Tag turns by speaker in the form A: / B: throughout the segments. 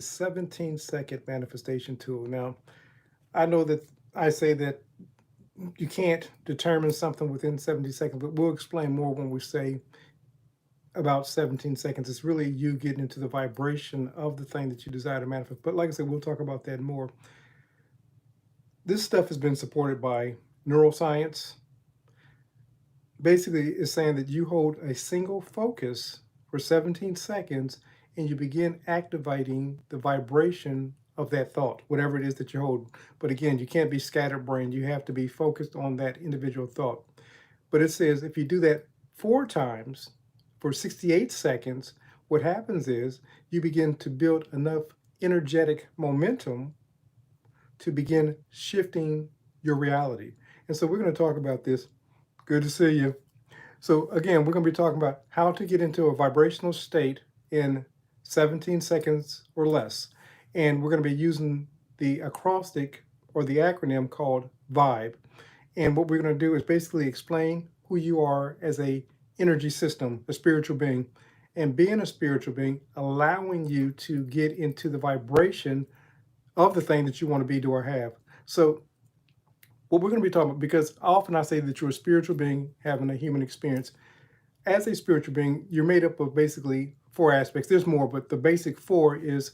A: 17-second manifestation tool. Now, I know that I say that you can't determine something within 70 seconds, but we'll explain more when we say about 17 seconds. It's really you getting into the vibration of the thing that you desire to manifest. But like I said, we'll talk about that more. This stuff has been supported by neuroscience. Basically, it's saying that you hold a single focus for 17 seconds and you begin activating the vibration of that thought, whatever it is that you hold. But again, you can't be scatterbrained. You have to be focused on that individual thought. But it says if you do that 4 times for 68 seconds, what happens is you begin to build enough energetic momentum to begin shifting your reality. And so we're going to talk about this. Good to see you. So again, we're going to be talking about how to get into a vibrational state in 17 seconds or less. And we're going to be using the acrostic or the acronym called VIBE. And what we're going to do is basically explain who you are as a energy system, a spiritual being. And being a spiritual being, allowing you to get into the vibration of the thing that you want to be, do, or have. So what we're going to be talking about, because often I say that you're a spiritual being having a human experience. As a spiritual being, you're made up of basically 4 aspects. There's more, but the basic 4 is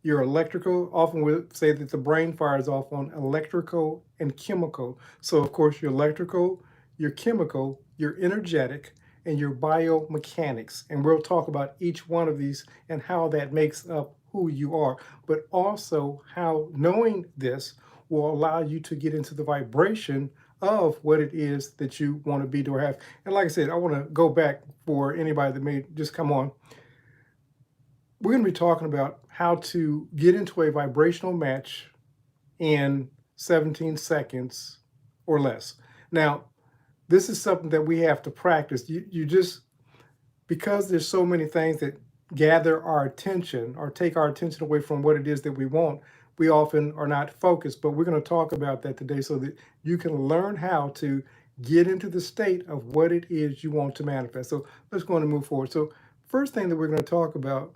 A: your electrical. Often we'll say that the brain fires off on electrical and chemical. So of course your electrical, your chemical, your energetic, and your biomechanics. And we'll talk about each one of these and how that makes up who you are, but also how knowing this will allow you to get into the vibration of what it is that you want to be, do, or have. And like I said, I want to go back for anybody that may just come on. We're going to be talking about how to get into a vibrational match in 17 seconds or less. Now, this is something that we have to practice. You just, because there's so many things that gather our attention or take our attention away from what it is that we want, we often are not focused. But we're going to talk about that today so that you can learn how to get into the state of what it is you want to manifest. So let's go on and move forward. So first thing that we're going to talk about,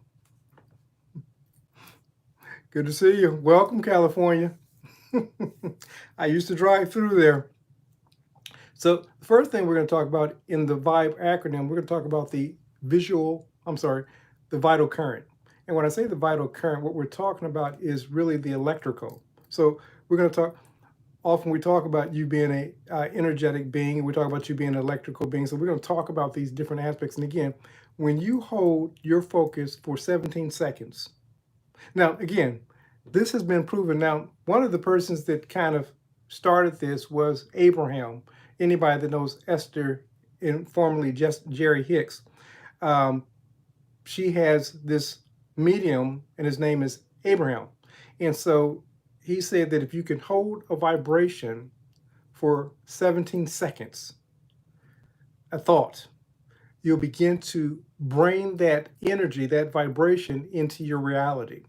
A: good to see you. Welcome, California. I used to drive through there. So the first thing we're going to talk about in the VIBE acronym, we're going to talk about the vital current. And when I say the vital current, what we're talking about is really the electrical. So we're going to talk, often we talk about you being a energetic being, and we talk about you being an electrical being. So we're going to talk about these different aspects. And again, when you hold your focus for 17 seconds, now again, this has been proven. Now, one of the persons that kind of started this was Abraham. Anybody that knows Esther, and formerly just Jerry Hicks, she has this medium, and his name is Abraham. And so he said that if you can hold a vibration for 17 seconds, a thought, you'll begin to bring that energy, that vibration into your reality.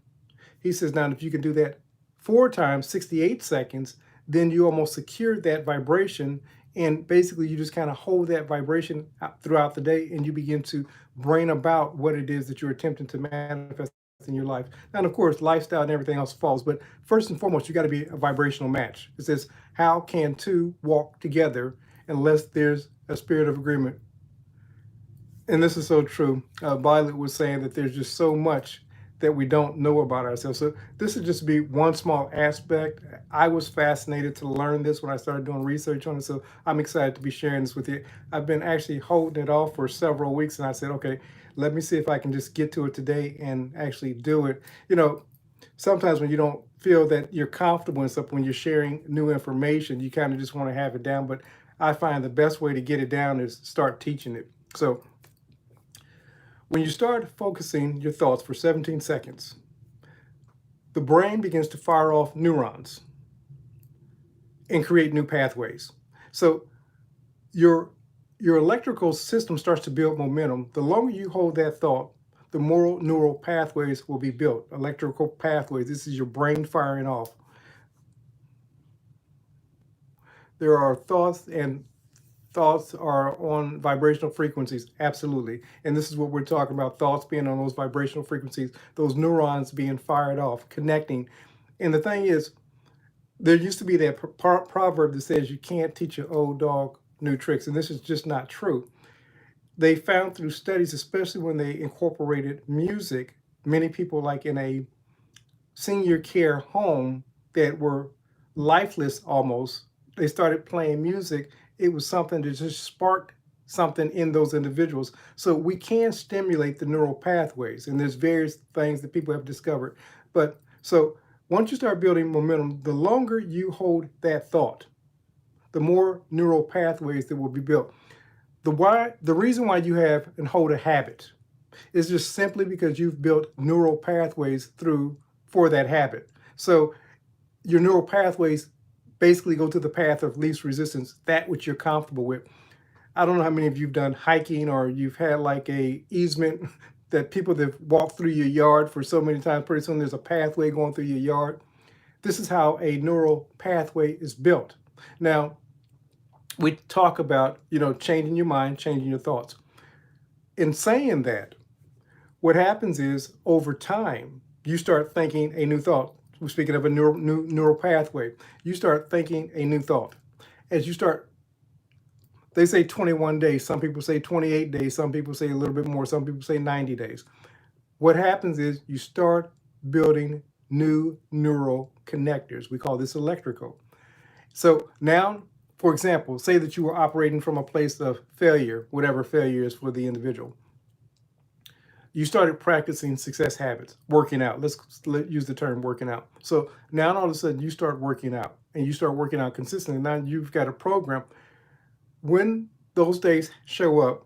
A: He says, now, if you can do that 4 times, 68 seconds, then you almost secure that vibration. And basically, you just kind of hold that vibration throughout the day, and you begin to bring about what it is that you're attempting to manifest in your life. Now, and of course, lifestyle and everything else falls. But first and foremost, you got to be a vibrational match. It says, how can two walk together unless there's a spirit of agreement? And this is so true. Violet was saying that there's just so much that we don't know about ourselves. So this would just be one small aspect. I was fascinated to learn this when I started doing research on it. So I'm excited to be sharing this with you. I've been actually holding it off for several weeks, and I said, okay, let me see if I can just get to it today and actually do it. You know, sometimes when you don't feel that you're comfortable in stuff, when you're sharing new information, you kind of just want to have it down. But I find the best way to get it down is start teaching it. So when you start focusing your thoughts for 17 seconds, the brain begins to fire off neurons and create new pathways. So your electrical system starts to build momentum. The longer you hold that thought, the more neural pathways will be built, electrical pathways. This is your brain firing off. There are thoughts thoughts are on vibrational frequencies? Absolutely. And this is what we're talking about, thoughts being on those vibrational frequencies, those neurons being fired off, connecting. And the thing is, there used to be that proverb that says you can't teach an old dog new tricks, and this is just not true. They found through studies, especially when they incorporated music, many people like in a senior care home that were lifeless almost, they started playing music. It was something that just sparked something in those individuals. So we can stimulate the neural pathways, and there's various things that people have discovered. But so once you start building momentum, the longer you hold that thought, the more neural pathways that will be built. The reason why you have and hold a habit is just simply because you've built neural pathways for that habit. So your neural pathways basically go to the path of least resistance, that which you're comfortable with. I don't know how many of you've done hiking or you've had like a easement that people that walk through your yard for so many times, pretty soon there's a pathway going through your yard. This is how a neural pathway is built. Now, we talk about, changing your mind, changing your thoughts. In saying that, what happens is over time, you start thinking a new thought. We're speaking of a neural pathway. You start thinking a new thought. As you start, they say 21 days. Some people say 28 days. Some people say a little bit more. Some people say 90 days. What happens is you start building new neural connectors. We call this electrical. So now, for example, say that you were operating from a place of failure, whatever failure is for the individual. You started practicing success habits, working out. Let's use the term working out. So now all of a sudden you start working out and you start working out consistently. Now you've got a program. When those days show up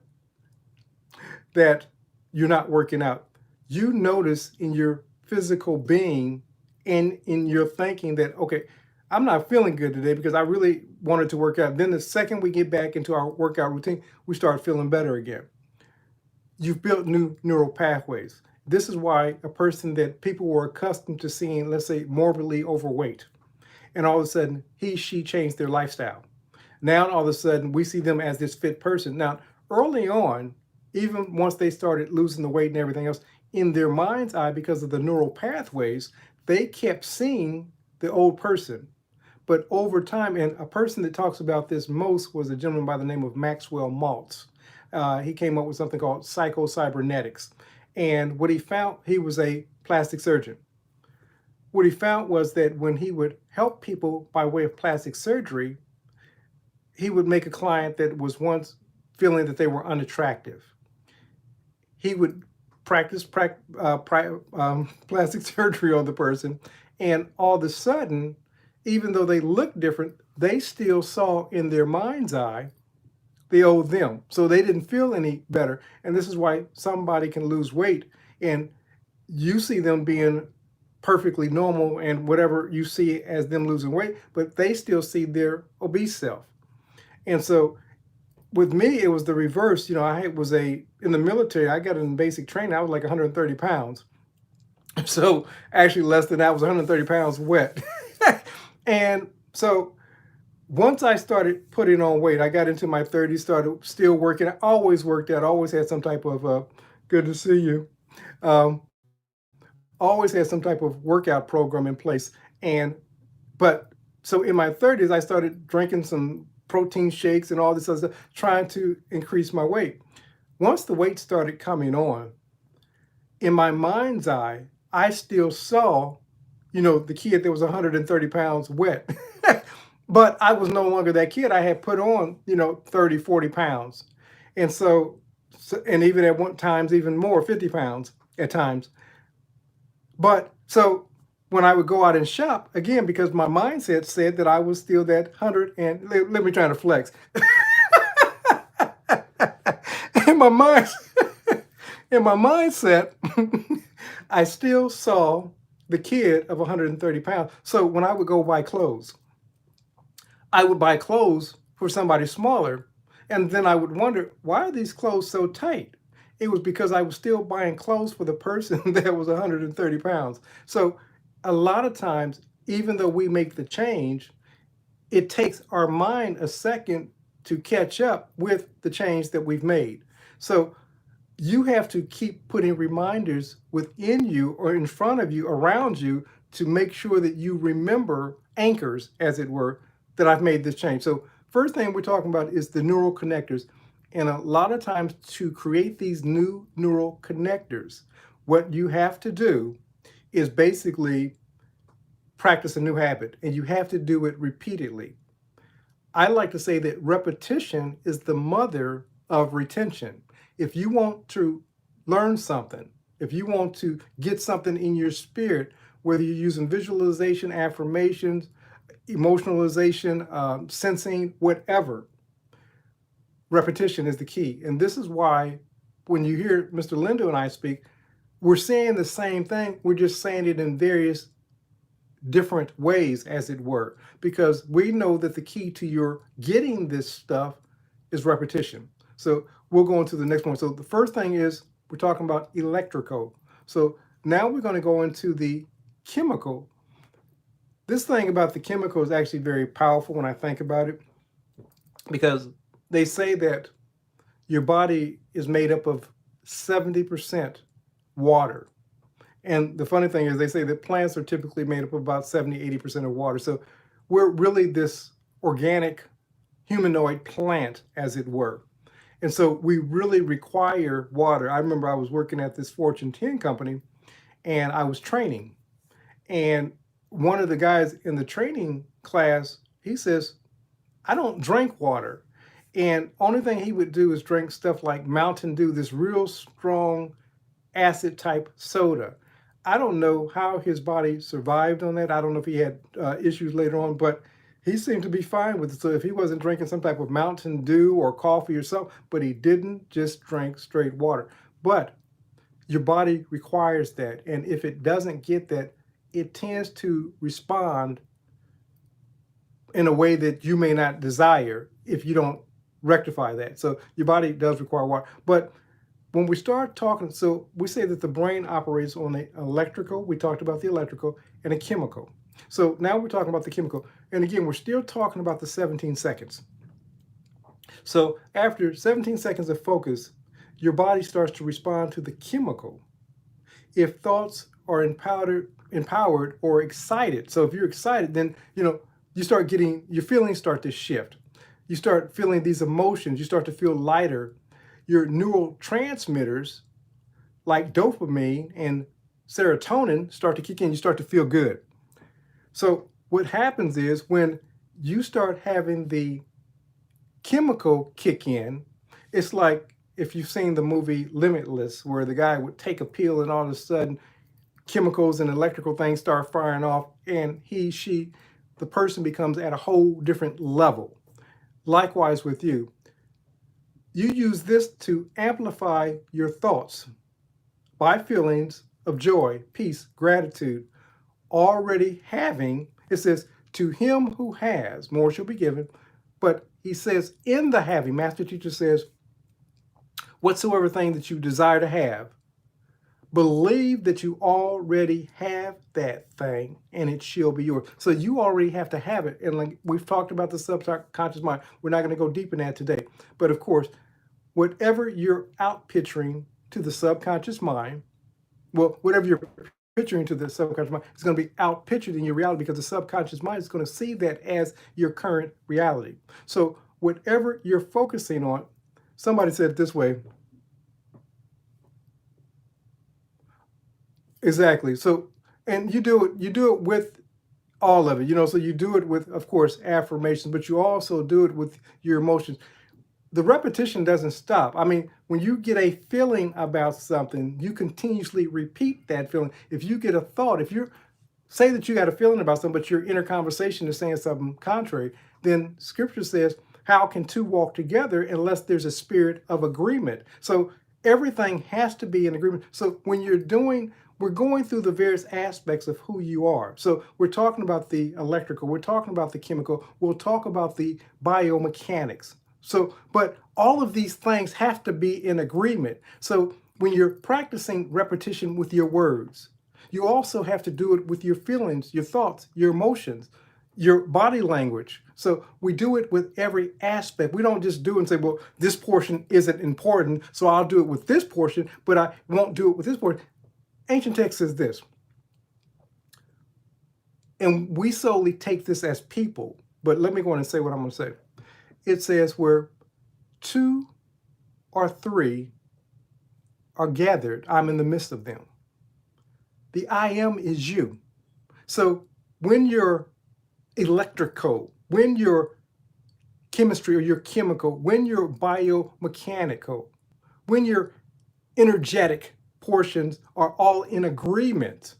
A: that you're not working out, you notice in your physical being and in your thinking that, okay, I'm not feeling good today because I really wanted to work out. Then the second we get back into our workout routine, we start feeling better again. You've built new neural pathways. This is why a person that people were accustomed to seeing, let's say, morbidly overweight, and all of a sudden she changed their lifestyle. Now all of a sudden we see them as this fit person. Now, early on, even once they started losing the weight and everything else, in their mind's eye, because of the neural pathways, they kept seeing the old person. But over time, and a person that talks about this most was a gentleman by the name of Maxwell Maltz. He came up with something called psychocybernetics. And what he found, he was a plastic surgeon. What he found was that when he would help people by way of plastic surgery, he would make a client that was once feeling that they were unattractive. He would practice plastic surgery on the person, and all of a sudden, even though they looked different, they still saw in their mind's eye the old them. So they didn't feel any better. And this is why somebody can lose weight and you see them being perfectly normal and whatever you see as them losing weight, but they still see their obese self. And so with me, it was the reverse. I was in the military, I got in basic training, I was like 130 pounds. So actually less than that, I was 130 pounds wet. And so once I started putting on weight, I got into my 30s, started still working. I always worked out, always had some type of, good to see you, always had some type of workout program in place. So in my 30s, I started drinking some protein shakes and all this other stuff, trying to increase my weight. Once the weight started coming on, in my mind's eye, I still saw, the kid that was 130 pounds wet. But I was no longer that kid. I had put on, 30, 40 pounds. And and even at times, even more, 50 pounds at times. But so when I would go out and shop, again, because my mindset said that I was still that 100 and, let me try to flex. in my mind, in my mindset, I still saw the kid of 130 pounds. So when I would go buy clothes, I would buy clothes for somebody smaller, and then I would wonder, why are these clothes so tight? It was because I was still buying clothes for the person that was 130 pounds. So a lot of times, even though we make the change, it takes our mind a second to catch up with the change that we've made. So you have to keep putting reminders within you or in front of you, around you, to make sure that you remember anchors, as it were, that I've made this change. So first thing we're talking about is the neural connectors. And a lot of times to create these new neural connectors, what you have to do is basically practice a new habit, and you have to do it repeatedly. I like to say that repetition is the mother of retention. If you want to learn something, if you want to get something in your spirit, whether you're using visualization, affirmations, emotionalization, sensing, whatever, repetition is the key. And this is why when you hear Mr. Lindo and I speak, we're saying the same thing. We're just saying it in various different ways, as it were, because we know that the key to your getting this stuff is repetition. So we'll go on to the next one. So the first thing is we're talking about electrical. So now we're going to go into the chemical. This thing about the chemical is actually very powerful when I think about it, because they say that your body is made up of 70% water. And the funny thing is they say that plants are typically made up of about 70–80% of water. So we're really this organic humanoid plant, as it were. And so we really require water. I remember I was working at this Fortune 10 company and I was training. And one of the guys in the training class, he says, I don't drink water. And only thing he would do is drink stuff like Mountain Dew, this real strong acid type soda. I don't know how his body survived on that. I don't know if he had issues later on, but he seemed to be fine with it. So if he wasn't drinking some type of Mountain Dew or coffee or something, but he didn't just drink straight water. But your body requires that. And if it doesn't get that, it tends to respond in a way that you may not desire if you don't rectify that. So your body does require water. But when we start talking, so we say that the brain operates on the electrical, we talked about the electrical, and a chemical. So now we're talking about the chemical. And again, we're still talking about the 17 seconds. So after 17 seconds of focus, your body starts to respond to the chemical. If thoughts are empowered or excited, so if you're excited, then you start getting, your feelings start to shift. You start feeling these emotions, you start to feel lighter. Your neurotransmitters like dopamine and serotonin start to kick in, you start to feel good. So what happens is when you start having the chemical kick in, it's like if you've seen the movie Limitless, where the guy would take a pill and all of a sudden chemicals and electrical things start firing off, and the person becomes at a whole different level. Likewise with you. You use this to amplify your thoughts by feelings of joy, peace, gratitude, already having. It says, to him who has, more shall be given. But he says, in the having, Master Teacher says, whatsoever thing that you desire to have, believe that you already have that thing and it shall be yours. So you already have to have it. And like we've talked about the subconscious mind, we're not going to go deep in that today. But of course, whatever you're out picturing to the subconscious mind, well, whatever you're picturing to the subconscious mind is going to be out pictured in your reality, because the subconscious mind is going to see that as your current reality. So whatever you're focusing on, somebody said it this way. Exactly. So, and you do it with all of it, so you do it with, of course, affirmations, but you also do it with your emotions. The repetition doesn't stop. I mean, when you get a feeling about something, you continuously repeat that feeling. If you get a thought, if you say that you got a feeling about something, but your inner conversation is saying something contrary, then scripture says, how can two walk together unless there's a spirit of agreement? So everything has to be in agreement. So when we're going through the various aspects of who you are. So we're talking about the electrical, we're talking about the chemical, we'll talk about the biomechanics. So, but all of these things have to be in agreement. So when you're practicing repetition with your words, you also have to do it with your feelings, your thoughts, your emotions. your body language. So we do it with every aspect. We don't just do it and say, well, this portion isn't important, so I'll do it with this portion, but I won't do it with this portion. Ancient text says this, and we solely take this as people, but let me go on and say what I'm going to say. It says where two or three are gathered, I'm in the midst of them. The I am is you. So when you're electrical, when you're chemistry or your chemical, when you're biomechanical, when your energetic portions are all in agreement,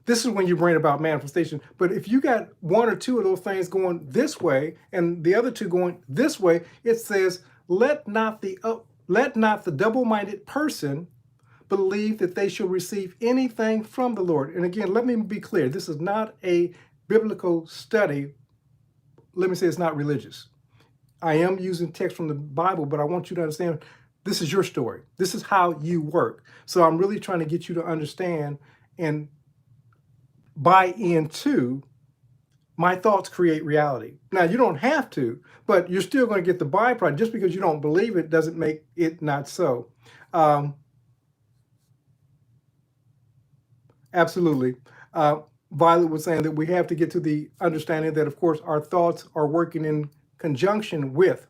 A: this is when you bring about manifestation. But if you got one or two of those things going this way and the other two going this way, it says, let not the double-minded person believe that they shall receive anything from the Lord. And again, let me be clear. This is not a biblical study. Let me say it's not religious. I am using text from the Bible, but I want you to understand this is your story. This is how you work. So I'm really trying to get you to understand and buy into my thoughts create reality. Now, you don't have to, but you're still going to get the byproduct. Just because you don't believe it doesn't make it not so. Absolutely. Violet was saying that we have to get to the understanding that, of course, our thoughts are working in conjunction with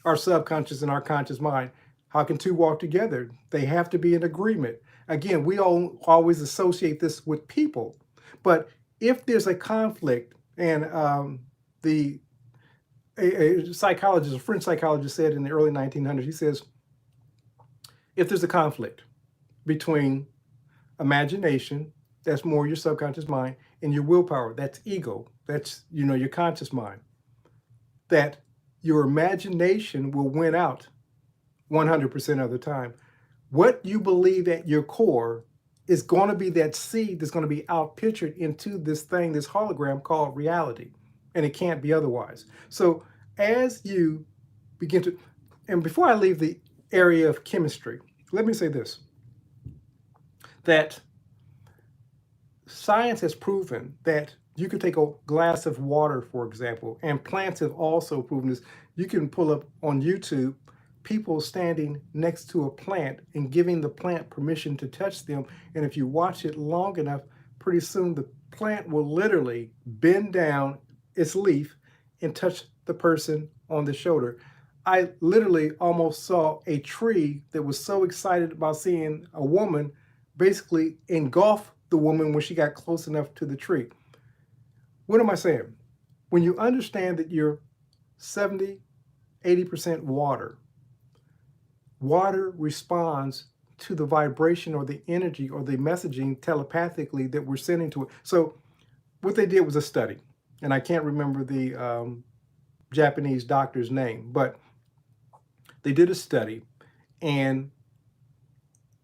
A: our subconscious and our conscious mind. How can two walk together? They have to be in agreement. Again, we all always associate this with people, but if there's a conflict, and a psychologist, a French psychologist said in the early 1900s, he says, if there's a conflict between imagination, that's more your subconscious mind, and your willpower, that's ego, that's your conscious mind, that your imagination will win out 100% of the time. What you believe at your core is going to be that seed that's going to be outpictured into this thing, this hologram called reality, and it can't be otherwise. So as you begin to, and before I leave the area of chemistry, let me say this, that science has proven that you could take a glass of water, for example, and plants have also proven this. You can pull up on YouTube people standing next to a plant and giving the plant permission to touch them. And if you watch it long enough, pretty soon the plant will literally bend down its leaf and touch the person on the shoulder. I literally almost saw a tree that was so excited about seeing a woman basically engulf the woman when she got close enough to the tree. What am I saying? When you understand that you're 70, 80% water, water responds to the vibration or the energy or the messaging telepathically that we're sending to it. So what they did was a study, and I can't remember the Japanese doctor's name, but they did a study and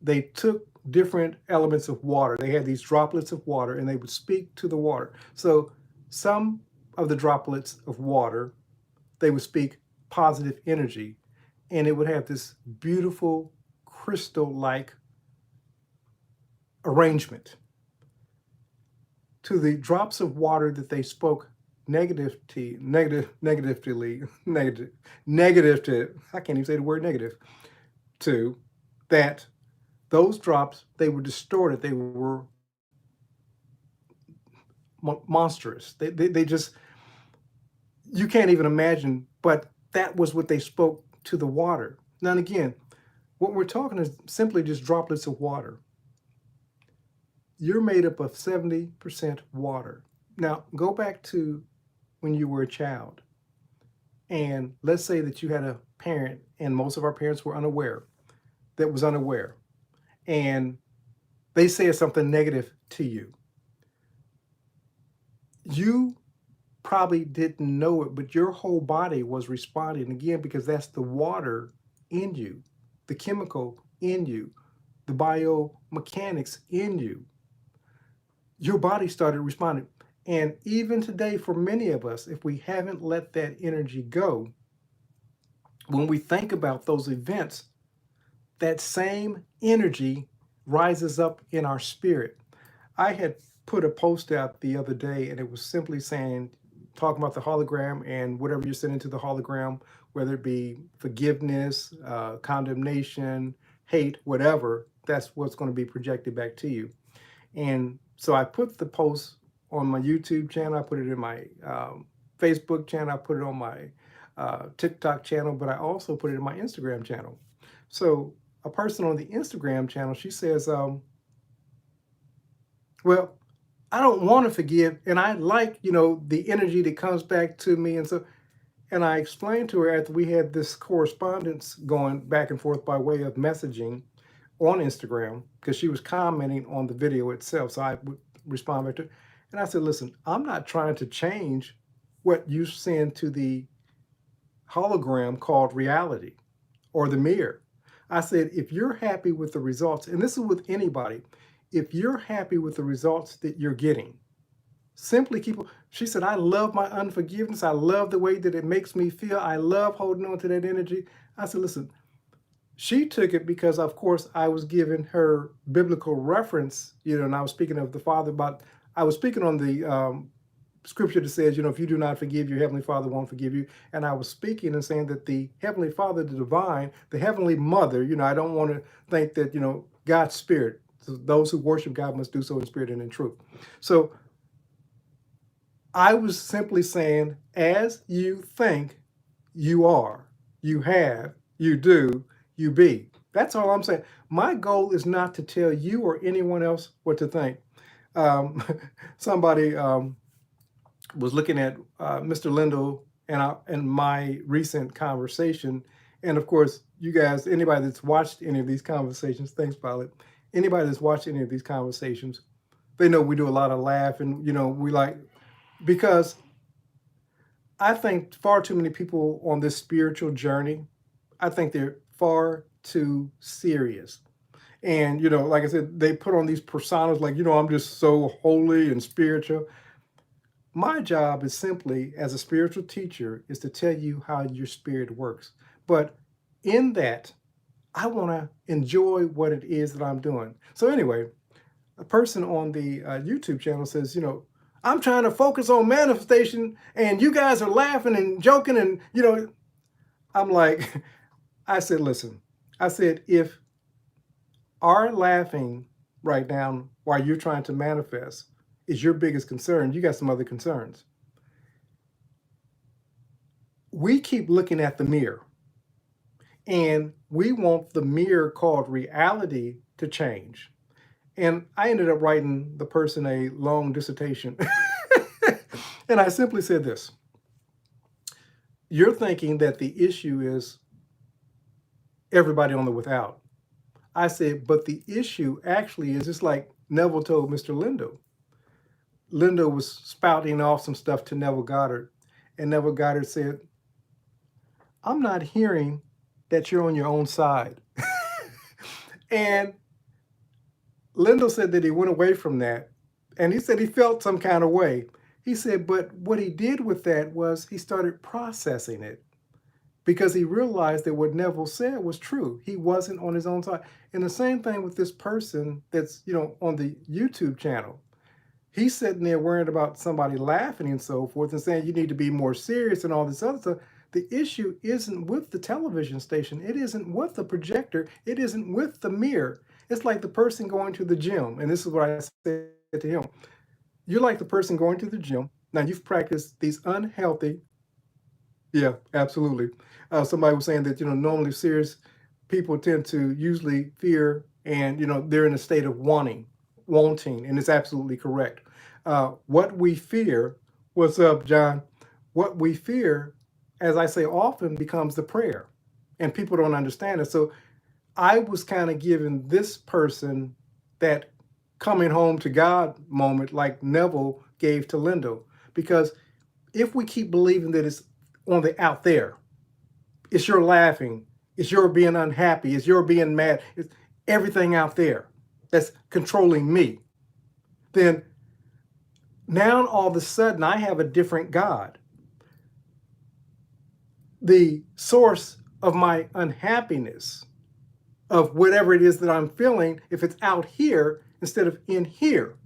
A: they took different elements of water. They had these droplets of water and they would speak to the water. So some of the droplets of water, they would speak positive energy, and it would have this beautiful crystal-like arrangement. To the drops of water that they spoke negative to, I can't even say the word negative, to, that those drops, they were distorted, they were monstrous. They just, you can't even imagine, but that was what they spoke to the water. Now, and again, what we're talking is simply just droplets of water. You're made up of 70% water. Now, go back to when you were a child. And let's say that you had a parent, and most of our parents were unaware, and they said something negative to you. You probably didn't know it, but your whole body was responding again, because that's the water in you, the chemical in you, the biomechanics in you. Your body started responding. And even today, for many of us, if we haven't let that energy go, when we think about those events, that same energy rises up in our spirit. I had put a post out the other day, and it was simply saying, talking about the hologram and whatever you're sending to the hologram, whether it be forgiveness, condemnation, hate, whatever, that's what's going to be projected back to you. And so I put the post on my YouTube channel, I put it in my Facebook channel, I put it on my TikTok channel, but I also put it in my Instagram channel. So a person on the Instagram channel, she says, well, I don't want to forgive, and I like, the energy that comes back to me. And I explained to her after we had this correspondence going back and forth by way of messaging on Instagram, because she was commenting on the video itself. So I would respond back to her. And I said, listen, I'm not trying to change what you send to the hologram called reality or the mirror. I said, if you're happy with the results, and this is with anybody, if you're happy with the results that you're getting, simply keep. She said, I love my unforgiveness. I love the way that it makes me feel. I love holding on to that energy. I said, listen, she took it because, of course, I was giving her biblical reference, and I was speaking of the Father, but I was speaking on the scripture that says, if you do not forgive, your Heavenly Father won't forgive you. And I was speaking and saying that the Heavenly Father, the divine, the Heavenly Mother, I don't want to think that, God's Spirit, so those who worship God must do so in spirit and in truth. So I was simply saying, as you think, you are, you have, you do, you be. That's all I'm saying. My goal is not to tell you or anyone else what to think. Somebody was looking at Mr. Lindo and my recent conversation. And of course, you guys, anybody that's watched any of these conversations, thanks, Violet. Anybody that's watched any of these conversations, they know we do a lot of laughing. We like, because I think far too many people on this spiritual journey, I think they're far too serious. And, like I said, they put on these personas like, I'm just so holy and spiritual. My job is simply, as a spiritual teacher, is to tell you how your spirit works. But in that, I want to enjoy what it is that I'm doing. So anyway, a person on the YouTube channel says, I'm trying to focus on manifestation and you guys are laughing and joking. And, I'm like, I said, listen, I said, if our laughing right now while you're trying to manifest is your biggest concern, you got some other concerns. We keep looking at the mirror and we want the mirror called reality to change. And I ended up writing the person a long dissertation. And I simply said this. You're thinking that the issue is everybody on the without. I said, but the issue actually is just like Neville told Mr. Lindo. Lindo was spouting off some stuff to Neville Goddard. And Neville Goddard said, I'm not hearing that you're on your own side. And Lindo said that he went away from that. And he said he felt some kind of way. He said, but what he did with that was he started processing it because he realized that what Neville said was true. He wasn't on his own side. And the same thing with this person that's, on the YouTube channel. He's sitting there worrying about somebody laughing and so forth and saying you need to be more serious and all this other stuff. The issue isn't with the television station. It isn't with the projector. It isn't with the mirror. It's like the person going to the gym. And this is what I said to him. You're like the person going to the gym. Now, you've practiced these unhealthy. Yeah, absolutely. Somebody was saying that, normally serious people tend to usually fear and, they're in a state of wanting, and it's absolutely correct. What we fear, what's up, John? What we fear, as I say often, becomes the prayer, and people don't understand it. So I was kind of giving this person that coming home to God moment like Neville gave to Lindo. Because if we keep believing that it's on the out there, it's your laughing, it's your being unhappy, it's your being mad, it's everything out there that's controlling me, then now all of a sudden I have a different God. The source of my unhappiness, of whatever it is that I'm feeling, if it's out here instead of in here,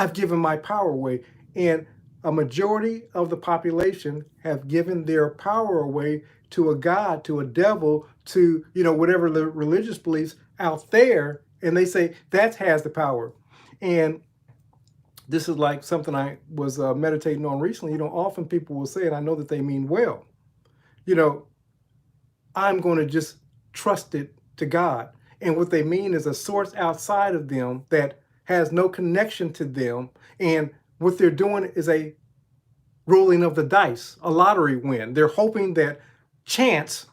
A: I've given my power away. And a majority of the population have given their power away to a God, to a devil, to, whatever the religious beliefs out there. And they say that has the power. And this is like something I was meditating on recently. Often people will say, and I know that they mean well, you know, I'm going to just trust it to God. And what they mean is a source outside of them that has no connection to them. And what they're doing is a rolling of the dice, a lottery win. They're hoping that chance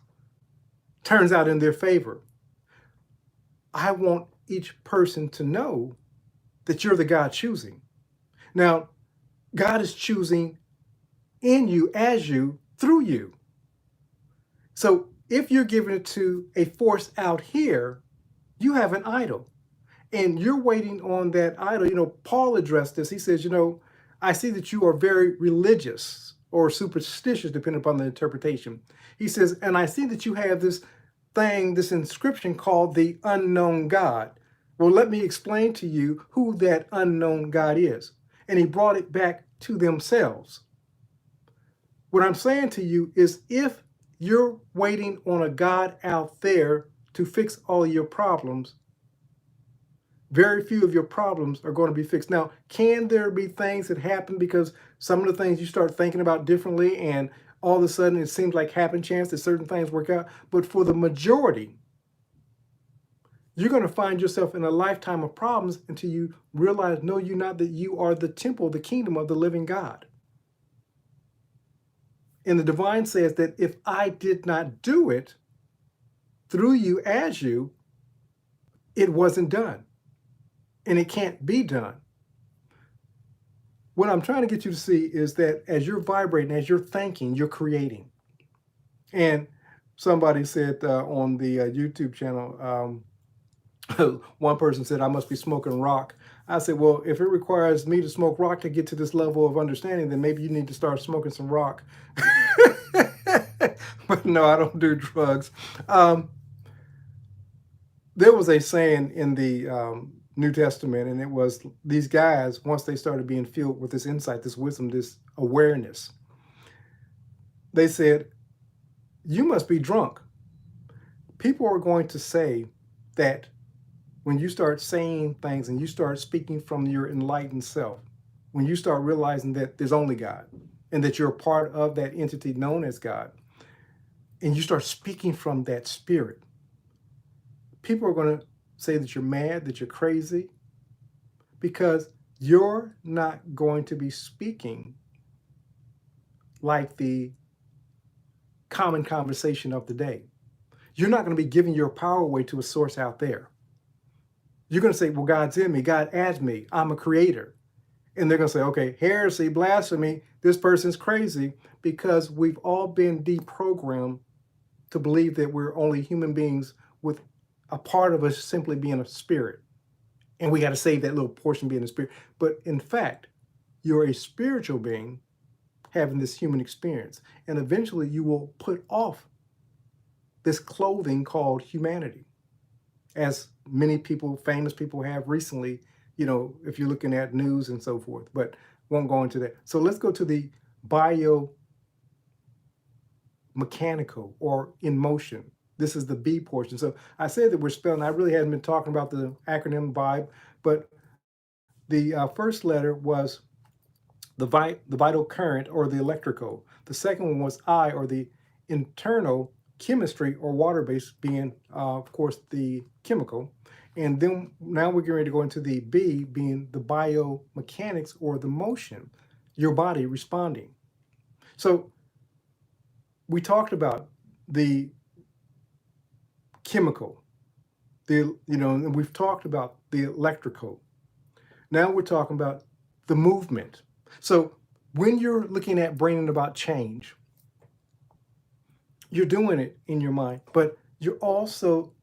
A: turns out in their favor. I want each person to know that you're the God choosing. Now, God is choosing in you, as you, through you. So if you're giving it to a force out here, you have an idol. And you're waiting on that idol. Paul addressed this. He says, I see that you are very religious or superstitious, depending upon the interpretation. He says, and I see that you have this thing, this inscription called the unknown God. Well, let me explain to you who that unknown God is. And he brought it back to themselves. What I'm saying to you is, if you're waiting on a God out there to fix all your problems, very few of your problems are going to be fixed. Now, can there be things that happen because some of the things you start thinking about differently and all of a sudden it seems like happen chance that certain things work out? But for the majority, you're going to find yourself in a lifetime of problems until you realize, no, you're not, that you are the temple, the kingdom of the living God. And the divine says that if I did not do it through you, as you, it wasn't done. And it can't be done. What I'm trying to get you to see is that as you're vibrating, as you're thinking, you're creating. And somebody said on the YouTube channel, one person said, I must be smoking rock. I said, well, if it requires me to smoke rock to get to this level of understanding, then maybe you need to start smoking some rock. But no, I don't do drugs. There was a saying in the New Testament, and it was, these guys, once they started being filled with this insight, this wisdom, this awareness, they said, you must be drunk. People are going to say that when you start saying things and you start speaking from your enlightened self, when you start realizing that there's only God and that you're a part of that entity known as God, and you start speaking from that spirit, people are going to say that you're mad, that you're crazy, because you're not going to be speaking like the common conversation of the day. You're not going to be giving your power away to a source out there. You're going to say, well, God's in me. God adds me. I'm a creator. And they're going to say, okay, heresy, blasphemy, this person's crazy, because we've all been deprogrammed to believe that we're only human beings with a part of us simply being a spirit. And we got to save that little portion being a spirit. But in fact, you're a spiritual being having this human experience. And eventually you will put off this clothing called humanity, as many people, famous people have recently, if you're looking at news and so forth, but won't go into that. So let's go to the biomechanical, or in motion. This is the B portion. So I said that we're spelling, I really hadn't been talking about the acronym BIBE, but the first letter was the vital current, or the electrical. The second one was I, or the internal chemistry, or water-based, being, of course, the chemical. And then now we're getting ready to go into the B, being the biomechanics, or the motion, your body responding. So we talked about the chemical, and we've talked about the electrical. Now we're talking about the movement. So when you're looking at bringing about change, you're doing it in your mind, but you're also,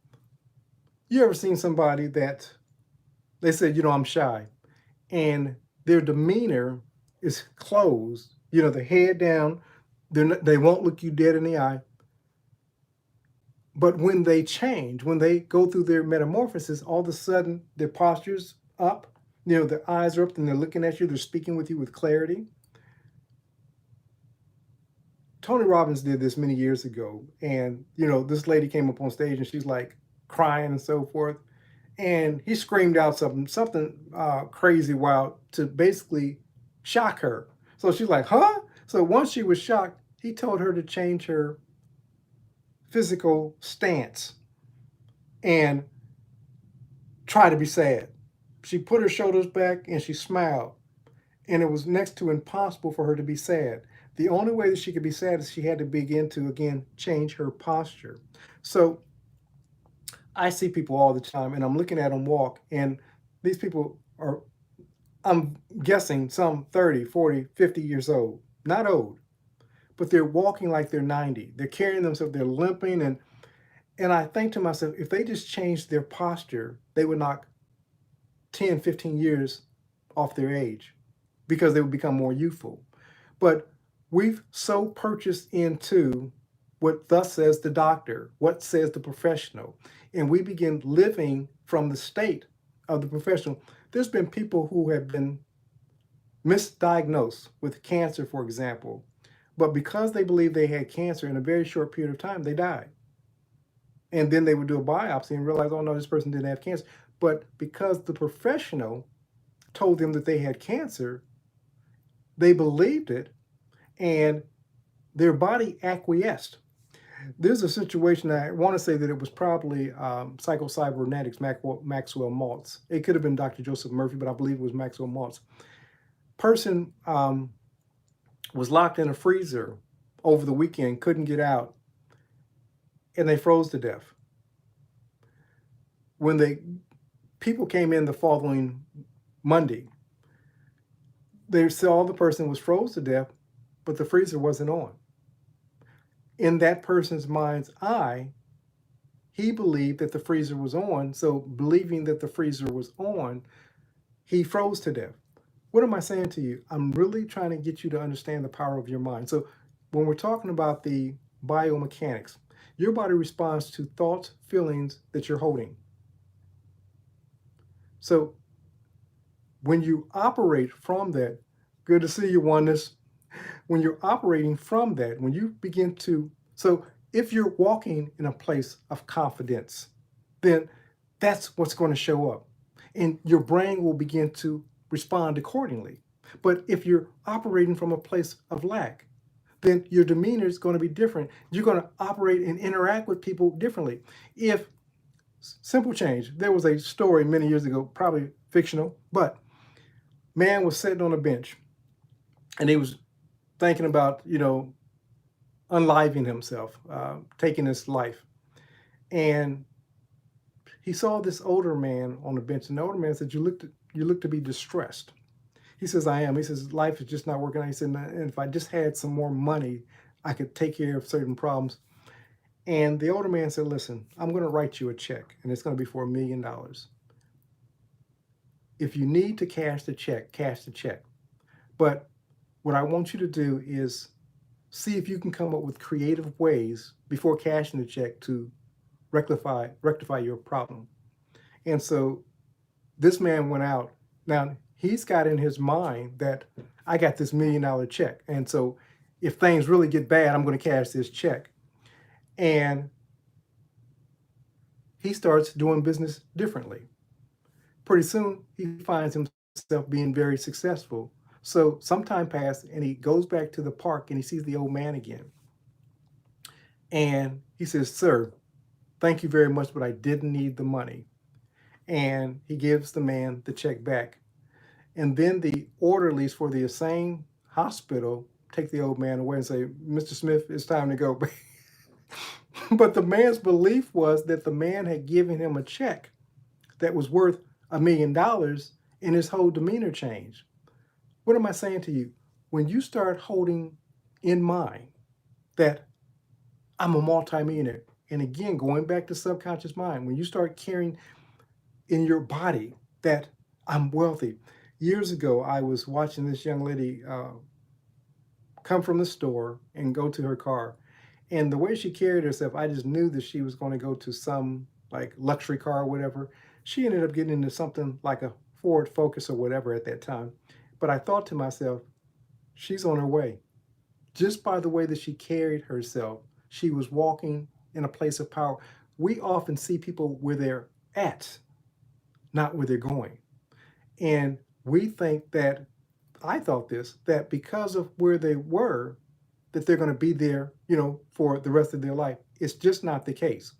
A: you ever seen somebody that they said, I'm shy, and their demeanor is closed, the head down, they won't look you dead in the eye. But when they change, when they go through their metamorphosis, all of a sudden their posture's up, their eyes are up and they're looking at you, they're speaking with you with clarity. Tony Robbins did this many years ago, and this lady came up on stage and she's like crying and so forth, and he screamed out something crazy wild to basically shock her. So she's like, "Huh?" So once she was shocked, he told her to change her physical stance and try to be sad. She put her shoulders back and she smiled, and it was next to impossible for her to be sad. The only way that she could be sad is she had to begin to again change her posture. So I see people all the time and I'm looking at them walk, and these people are, I'm guessing, some 30, 40, 50 years old, not old, but they're walking like they're 90. They're carrying themselves, they're limping. And I think to myself, if they just changed their posture, they would knock 10, 15 years off their age because they would become more youthful. But we've so purchased into what thus says the doctor, what says the professional, and we begin living from the state of the professional. There's been people who have been misdiagnosed with cancer, for example, but because they believed they had cancer in a very short period of time, they died. And then they would do a biopsy and realize, oh no, this person didn't have cancer. But because the professional told them that they had cancer, they believed it and their body acquiesced. There's a situation, I want to say that it was probably psychocybernetics, Maxwell Maltz. It could have been Dr. Joseph Murphy, but I believe it was Maxwell Maltz. Person was locked in a freezer over the weekend, couldn't get out, and they froze to death. When people came in the following Monday, they saw the person was froze to death, but the freezer wasn't on. In that person's mind's eye, he believed that the freezer was on. So believing that the freezer was on, he froze to death. What am I saying to you? I'm really trying to get you to understand the power of your mind. So when we're talking about the biomechanics, your body responds to thoughts, feelings that you're holding. So when you operate from that, good to see you, oneness. When you're operating from that, when you begin to, so if you're walking in a place of confidence, then that's what's going to show up. And your brain will begin to respond accordingly. But if you're operating from a place of lack, then your demeanor is going to be different. You're going to operate and interact with people differently. If simple change, there was a story many years ago, probably fictional, but man was sitting on a bench and he was thinking about, unliving himself, taking his life. And he saw this older man on the bench, and the older man said, you look to be distressed. He says, I am. He says, life is just not working out. He said, and if I just had some more money, I could take care of certain problems. And the older man said, listen, I'm going to write you a check, and it's going to be for $1 million. If you need to cash the check, cash the check. But what I want you to do is see if you can come up with creative ways before cashing the check to rectify your problem. And so this man went out. Now he's got in his mind that I got this $1 million check. And so if things really get bad, I'm going to cash this check. And he starts doing business differently. Pretty soon he finds himself being very successful. So some time passed and he goes back to the park and he sees the old man again. And he says, sir, thank you very much, but I didn't need the money. And he gives the man the check back. And then the orderlies for the insane hospital take the old man away and say, Mr. Smith, it's time to go. But the man's belief was that the man had given him a check that was worth $1 million, and his whole demeanor changed. What am I saying to you? When you start holding in mind that I'm a multimillionaire, and again, going back to subconscious mind, when you start carrying in your body that I'm wealthy. Years ago, I was watching this young lady come from the store and go to her car. And the way she carried herself, I just knew that she was going to go to some like luxury car or whatever. She ended up getting into something like a forward focus or whatever at that time. But I thought to myself, she's on her way. Just by the way that she carried herself, she was walking in a place of power. We often see people where they're at, not where they're going. And we think that, I thought this, that because of where they were, that they're going to be there, for the rest of their life. It's just not the case.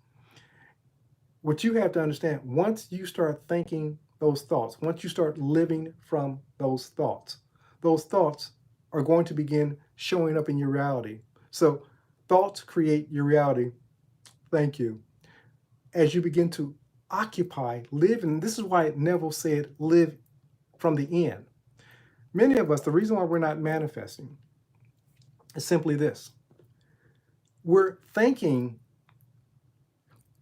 A: What you have to understand, once you start thinking those thoughts, once you start living from those thoughts are going to begin showing up in your reality. So thoughts create your reality. Thank you. As you begin to occupy, live, and this is why Neville said, live from the end. Many of us, the reason why we're not manifesting is simply this. We're thinking,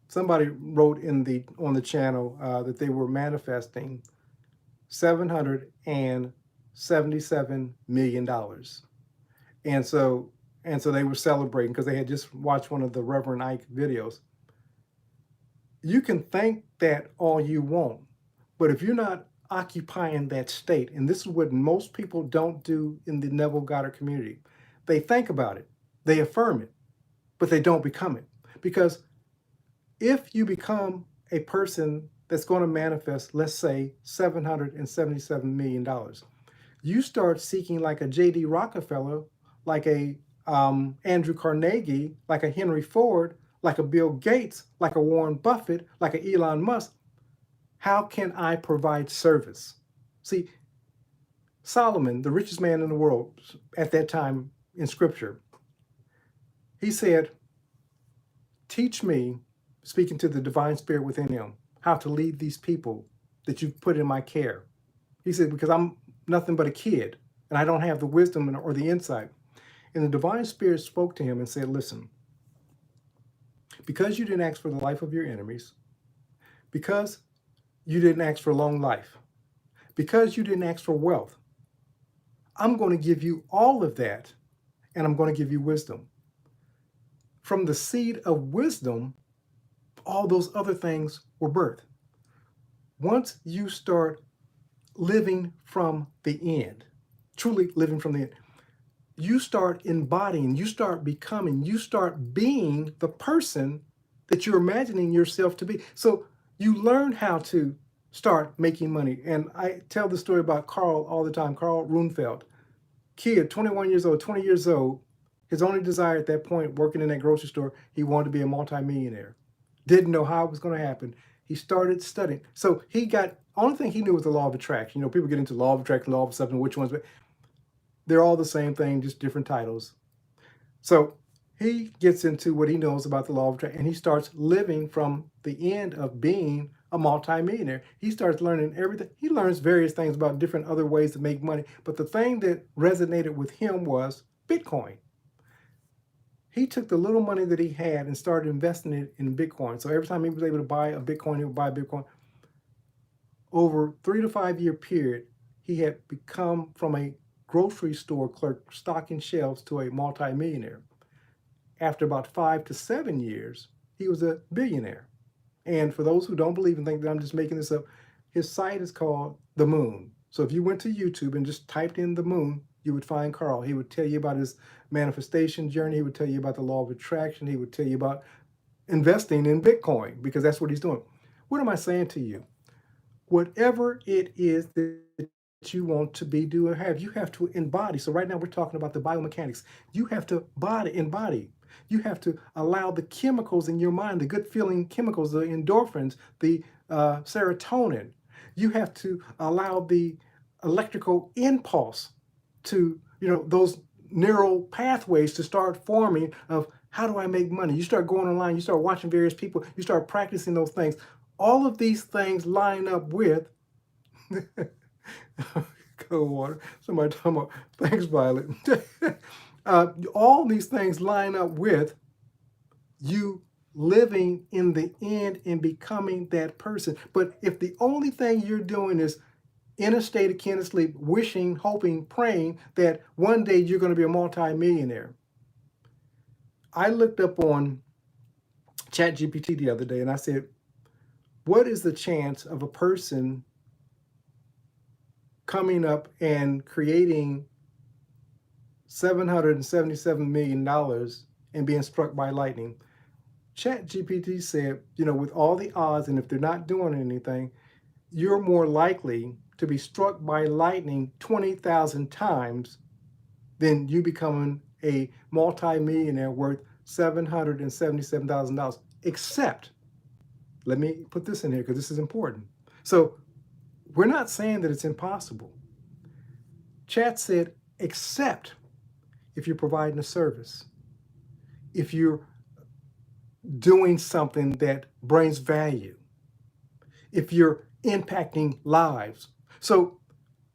A: somebody wrote on the channel that they were manifesting $777 million. And so they were celebrating because they had just watched one of the Reverend Ike videos. You can think that all you want, but if you're not occupying that state, and this is what most people don't do in the Neville Goddard community, they think about it, they affirm it, but they don't become it. Because if you become a person that's going to manifest, let's say, $777 million, you start seeking like a J.D. Rockefeller, like a Andrew Carnegie, like a Henry Ford, like a Bill Gates, like a Warren Buffett, like a Elon Musk. How can I provide service? See, Solomon, the richest man in the world at that time in Scripture, he said, teach me, speaking to the divine spirit within him, how to lead these people that you've put in my care. He said, because I'm nothing but a kid and I don't have the wisdom or the insight. And the divine spirit spoke to him and said, listen, because you didn't ask for the life of your enemies, because you didn't ask for long life, because you didn't ask for wealth, I'm going to give you all of that, and I'm going to give you wisdom. From the seed of wisdom, all those other things were birthed. Once you start living from the end, truly living from the end, you start embodying, you start becoming, you start being the person that you're imagining yourself to be. So you learn how to start making money. And I tell the story about Carl all the time, Carl Runefeld, kid, 21 years old, 20 years old. His only desire at that point, working in that grocery store, he wanted to be a multimillionaire. Didn't know how it was going to happen. He started studying. So he got, only thing he knew was the law of attraction. People get into law of attraction, law of something, which ones, but they're all the same thing, just different titles. So he gets into what he knows about the law of attraction, and he starts living from the end of being a multimillionaire. He starts learning everything. He learns various things about different other ways to make money. But the thing that resonated with him was Bitcoin. He took the little money that he had and started investing it in Bitcoin. So every time he was able to buy a Bitcoin, he would buy Bitcoin. Over 3 to 5 year period, he had become from a grocery store clerk stocking shelves to a multimillionaire. After about 5 to 7 years, he was a billionaire. And for those who don't believe and think that I'm just making this up, his site is called The Moon. So if you went to YouTube and just typed in The Moon, you would find Carl. He would tell you about his manifestation journey. He would tell you about the law of attraction. He would tell you about investing in Bitcoin, because that's what he's doing. What am I saying to you? Whatever it is that you want to be, do, or have, you have to embody. So right now we're talking about the biomechanics. You have to embody. You have to allow the chemicals in your mind, the good feeling chemicals, the endorphins, the serotonin. You have to allow the electrical impulse to, those neural pathways to start forming of how do I make money? You start going online, you start watching various people, you start practicing those things. All of these things line up with cold water. Somebody talking about, thanks, Violet. All these things line up with you living in the end and becoming that person. But if the only thing you're doing is in a state akin to sleep, wishing, hoping, praying that one day you're going to be a multimillionaire. I looked up on ChatGPT the other day and I said, what is the chance of a person coming up and creating $777 million and being struck by lightning. ChatGPT said, with all the odds, and if they're not doing anything, you're more likely to be struck by lightning 20,000 times than you becoming a multimillionaire worth $777,000. Except, let me put this in here because this is important. So we're not saying that it's impossible. Chat said, except if you're providing a service, if you're doing something that brings value, if you're impacting lives. So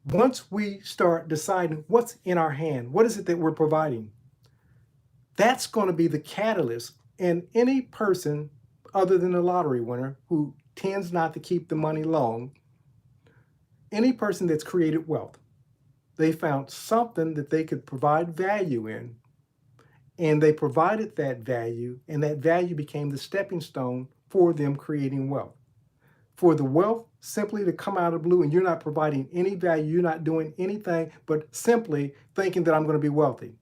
A: once we start deciding what's in our hand, what is it that we're providing, that's going to be the catalyst. And any person other than a lottery winner who tends not to keep the money long, any person that's created wealth, they found something that they could provide value in, and they provided that value, and that value became the stepping stone for them creating wealth. For the wealth simply to come out of the blue and you're not providing any value, you're not doing anything but simply thinking that I'm going to be wealthy.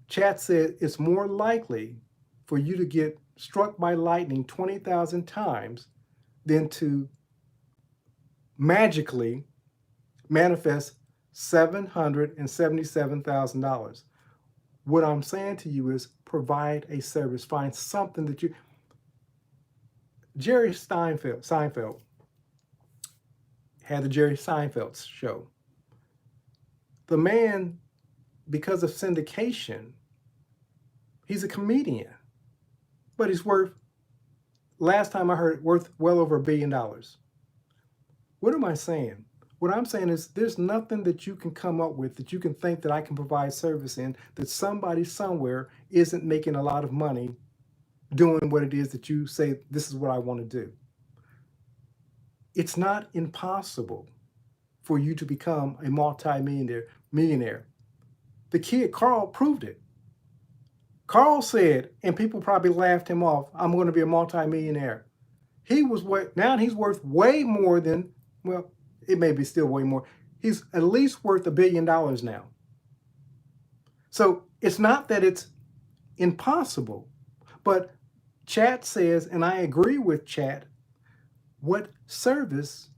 A: Chat said it's more likely for you to get struck by lightning 20,000 times than to magically manifest $777,000. What I'm saying to you is provide a service. Find something that you... Jerry Seinfeld had the Jerry Seinfeld show. The man, because of syndication, he's a comedian, but he's worth, last time I heard, worth well over $1 billion. What am I saying? What I'm saying is there's nothing that you can come up with that you can think that I can provide service in that somebody somewhere isn't making a lot of money doing what it is that you say, this is what I want to do. It's not impossible for you to become a millionaire. The kid, Carl, proved it. Carl said, and people probably laughed him off, I'm going to be a multimillionaire. Now he's worth way more than, well, it may be still way more. He's at least worth $1 billion now. So it's not that it's impossible, but Chat says, and I agree with Chat, what service,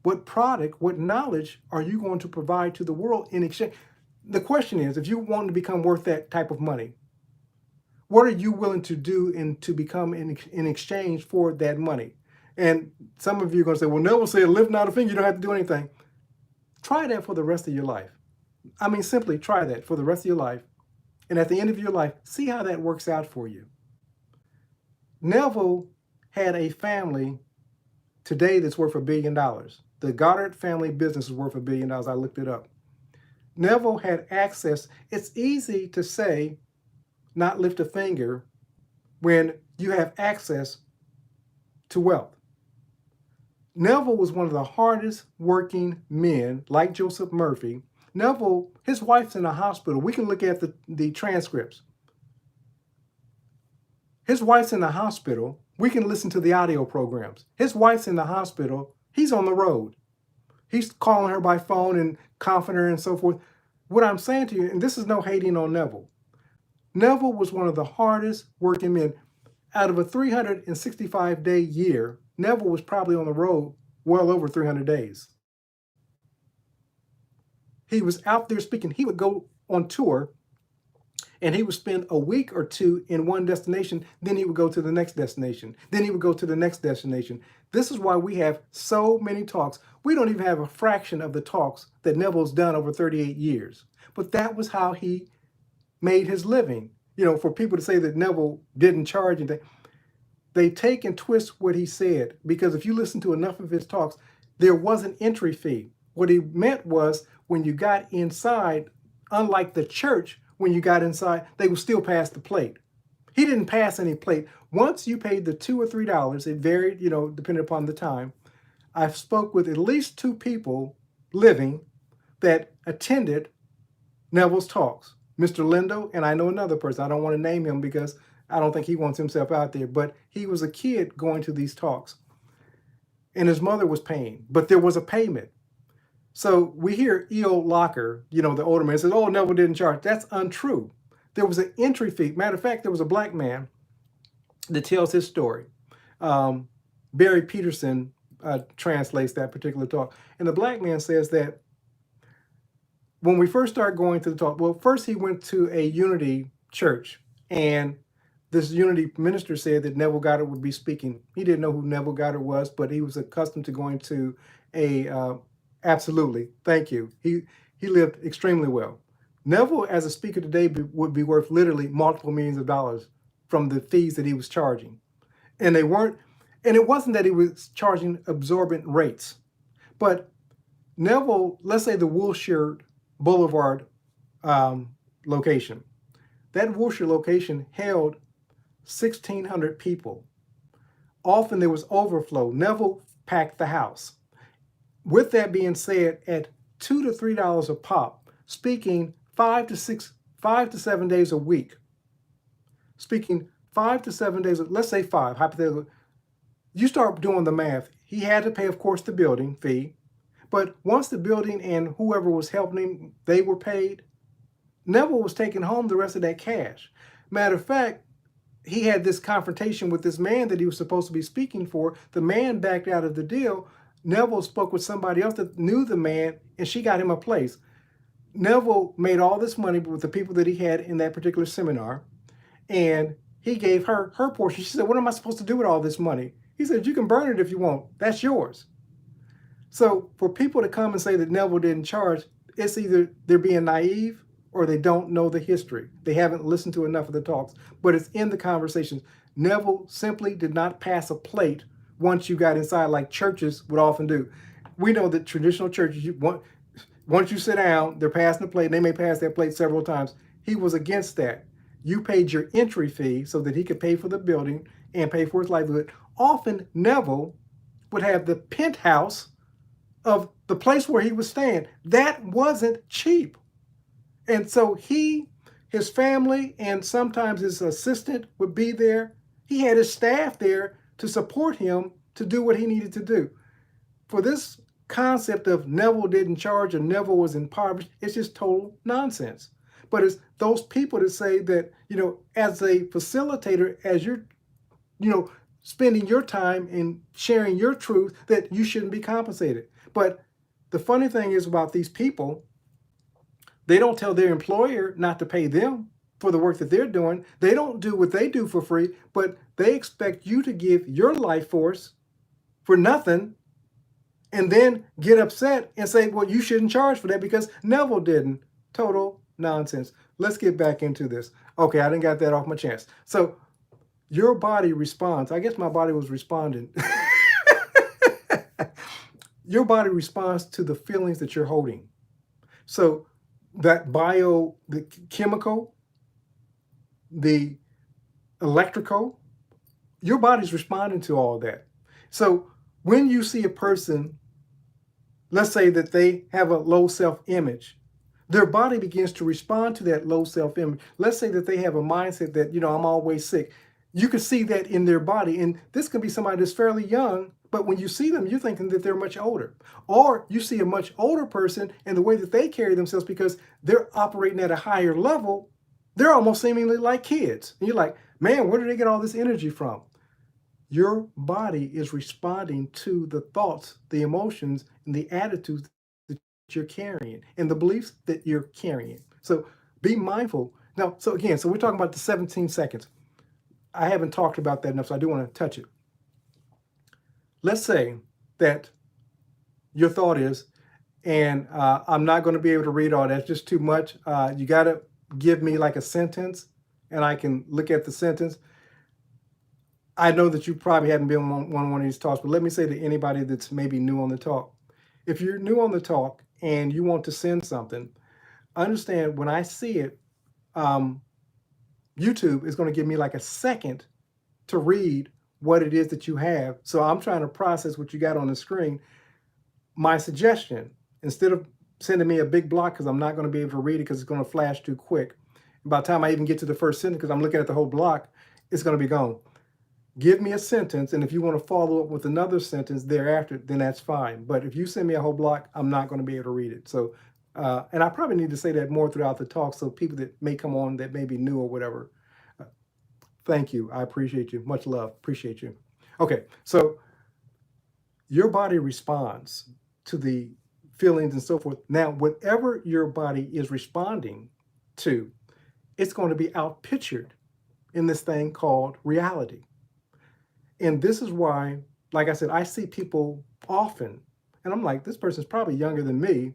A: what product, what knowledge are you going to provide to the world in exchange? The question is, if you want to become worth that type of money, what are you willing to do and to become in exchange for that money? And some of you are going to say, well, Neville said, lift not a finger, you don't have to do anything. Try that for the rest of your life. I mean, simply try that for the rest of your life. And at the end of your life, see how that works out for you. Neville had a family today that's worth $1 billion. The Goddard family business is worth $1 billion. I looked it up. Neville had access. It's easy to say, not lift a finger, when you have access to wealth. Neville was one of the hardest working men, like Joseph Murphy. Neville, his wife's in the hospital. We can look at the transcripts. His wife's in the hospital. We can listen to the audio programs. His wife's in the hospital. He's on the road. He's calling her by phone and comforting her and so forth. What I'm saying to you, and this is no hating on Neville. Neville was one of the hardest working men. Out of a 365-day year, Neville was probably on the road well over 300 days. He was out there speaking. He would go on tour and he would spend a week or two in one destination. Then he would go to the next destination. Then he would go to the next destination. This is why we have so many talks. We don't even have a fraction of the talks that Neville's done over 38 years. But that was how he made his living. You know, for people to say that Neville didn't charge anything, they take and twist what he said, because if you listen to enough of his talks, there was an entry fee. What he meant was when you got inside, unlike the church, when you got inside, they would still pass the plate. He didn't pass any plate. Once you paid the $2 or $3, it varied, you know, depending upon the time. I've spoke with at least 2 people living that attended Neville's talks. Mr. Lindo, and I know another person. I don't want to name him because I don't think he wants himself out there, but he was a kid going to these talks. And his mother was paying, but there was a payment. So we hear E.O. Locker, the older man, says, oh, Neville didn't charge. That's untrue. There was an entry fee. Matter of fact, there was a black man that tells his story. Um, Barry Peterson translates that particular talk. And the black man says that when we first started going to the talk, well, first he went to a Unity church, and this Unity minister said that Neville Goddard would be speaking. He didn't know who Neville Goddard was, but he was accustomed to going to a absolutely, thank you. He lived extremely well. Neville, as a speaker today, would be worth literally multiple millions of dollars from the fees that he was charging, and they weren't. And it wasn't that he was charging absorbent rates, but Neville, let's say the Wilshire Boulevard location. That Wilshire location held 1,600 people. Often there was overflow. Neville packed the house. With that being said, at $2 to $3 a pop, speaking 5 to 7 days a week, speaking 5 to 7 days, let's say 5, hypothetically, you start doing the math. He had to pay, of course, the building fee. But once the building and whoever was helping him, they were paid, Neville was taking home the rest of that cash. Matter of fact, he had this confrontation with this man that he was supposed to be speaking for. The man backed out of the deal. Neville spoke with somebody else that knew the man, and she got him a place. Neville made all this money with the people that he had in that particular seminar, and he gave her her portion. She said, what am I supposed to do with all this money? He said, you can burn it if you want. That's yours. So for people to come and say that Neville didn't charge, it's either they're being naive or they don't know the history. They haven't listened to enough of the talks, but it's in the conversations. Neville simply did not pass a plate once you got inside like churches would often do. We know that traditional churches, once you sit down, they're passing the plate, and they may pass that plate several times. He was against that. You paid your entry fee so that he could pay for the building and pay for his livelihood. Often Neville would have the penthouse of the place where he was staying. That wasn't cheap. And so his family, and sometimes his assistant would be there. He had his staff there to support him to do what he needed to do. For this concept of Neville didn't charge or Neville was impoverished, it's just total nonsense. But it's those people that say that, as a facilitator, as you're, spending your time in sharing your truth, that you shouldn't be compensated. But the funny thing is about these people, they don't tell their employer not to pay them for the work that they're doing. They don't do what they do for free, but they expect you to give your life force for nothing and then get upset and say, well, you shouldn't charge for that because Neville didn't. Total nonsense. Let's get back into this. Okay, I didn't got that off my chest. So your body responds. I guess my body was responding. Your body responds to the feelings that you're holding. So that the chemical, the electrical, your body's responding to all that. So when you see a person, let's say that they have a low self-image, their body begins to respond to that low self-image. Let's say that they have a mindset that, I'm always sick. You can see that in their body. And this can be somebody that's fairly young, but when you see them, you're thinking that they're much older. Or you see a much older person and the way that they carry themselves, because they're operating at a higher level, they're almost seemingly like kids. And you're like, man, where do they get all this energy from? Your body is responding to the thoughts, the emotions, and the attitudes that you're carrying and the beliefs that you're carrying. So be mindful. Now, so we're talking about the 17 seconds. I haven't talked about that enough, so I do want to touch it. Let's say that your thought is, and I'm not going to be able to read all that, it's just too much. You got to give me like a sentence, and I can look at the sentence. I know that you probably haven't been on one of these talks, but let me say to anybody that's maybe new on the talk, if you're new on the talk and you want to send something, understand when I see it, YouTube is going to give me like a second to read what it is that you have. So I'm trying to process what you got on the screen. My suggestion, instead of sending me a big block, because I'm not going to be able to read it because it's going to flash too quick. By the time I even get to the first sentence, because I'm looking at the whole block, it's going to be gone. Give me a sentence, and if you want to follow up with another sentence thereafter, then that's fine. But if you send me a whole block, I'm not going to be able to read it. So, and I probably need to say that more throughout the talk, so people that may come on that may be new or whatever. Uh, Thank you. I appreciate you. Much love. Appreciate you. Okay, so your body responds to the feelings and so forth. Now, whatever your body is responding to, it's going to be outpictured in this thing called reality. And this is why, like I said, I see people often, and I'm like, this person's probably younger than me,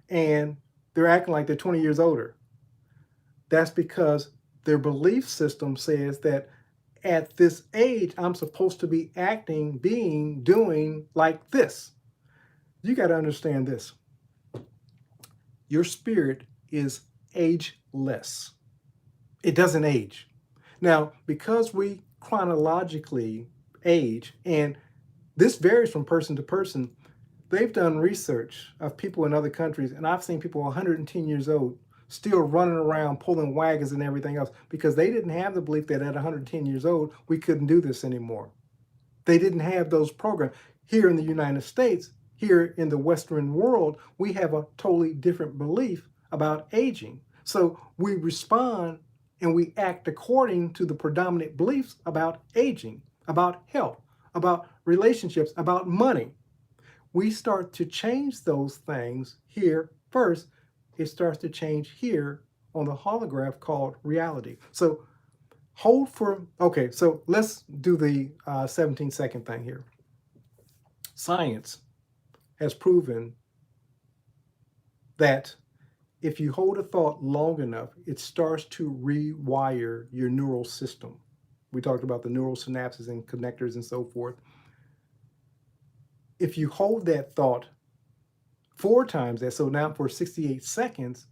A: and they're acting like they're 20 years older. That's because their belief system says that at this age, I'm supposed to be acting, being, doing like this. You got to understand this. Your spirit is ageless. It doesn't age. Now, because we chronologically age, and this varies from person to person, they've done research of people in other countries, and I've seen people 110 years old still running around pulling wagons and everything else because they didn't have the belief that at 110 years old we couldn't do this anymore. They didn't have those programs. Here in the United States, here in the Western world, we have a totally different belief about aging. So we respond and we act according to the predominant beliefs about aging, about health, about relationships, about money. We start to change those things here first. It starts to change here on the holograph called reality. So hold for, okay, so let's do the 17-second thing here. Science has proven that if you hold a thought long enough, it starts to rewire your neural system. We talked about the neural synapses and connectors and so forth. If you hold that thought 4 times that, so now for 68 seconds,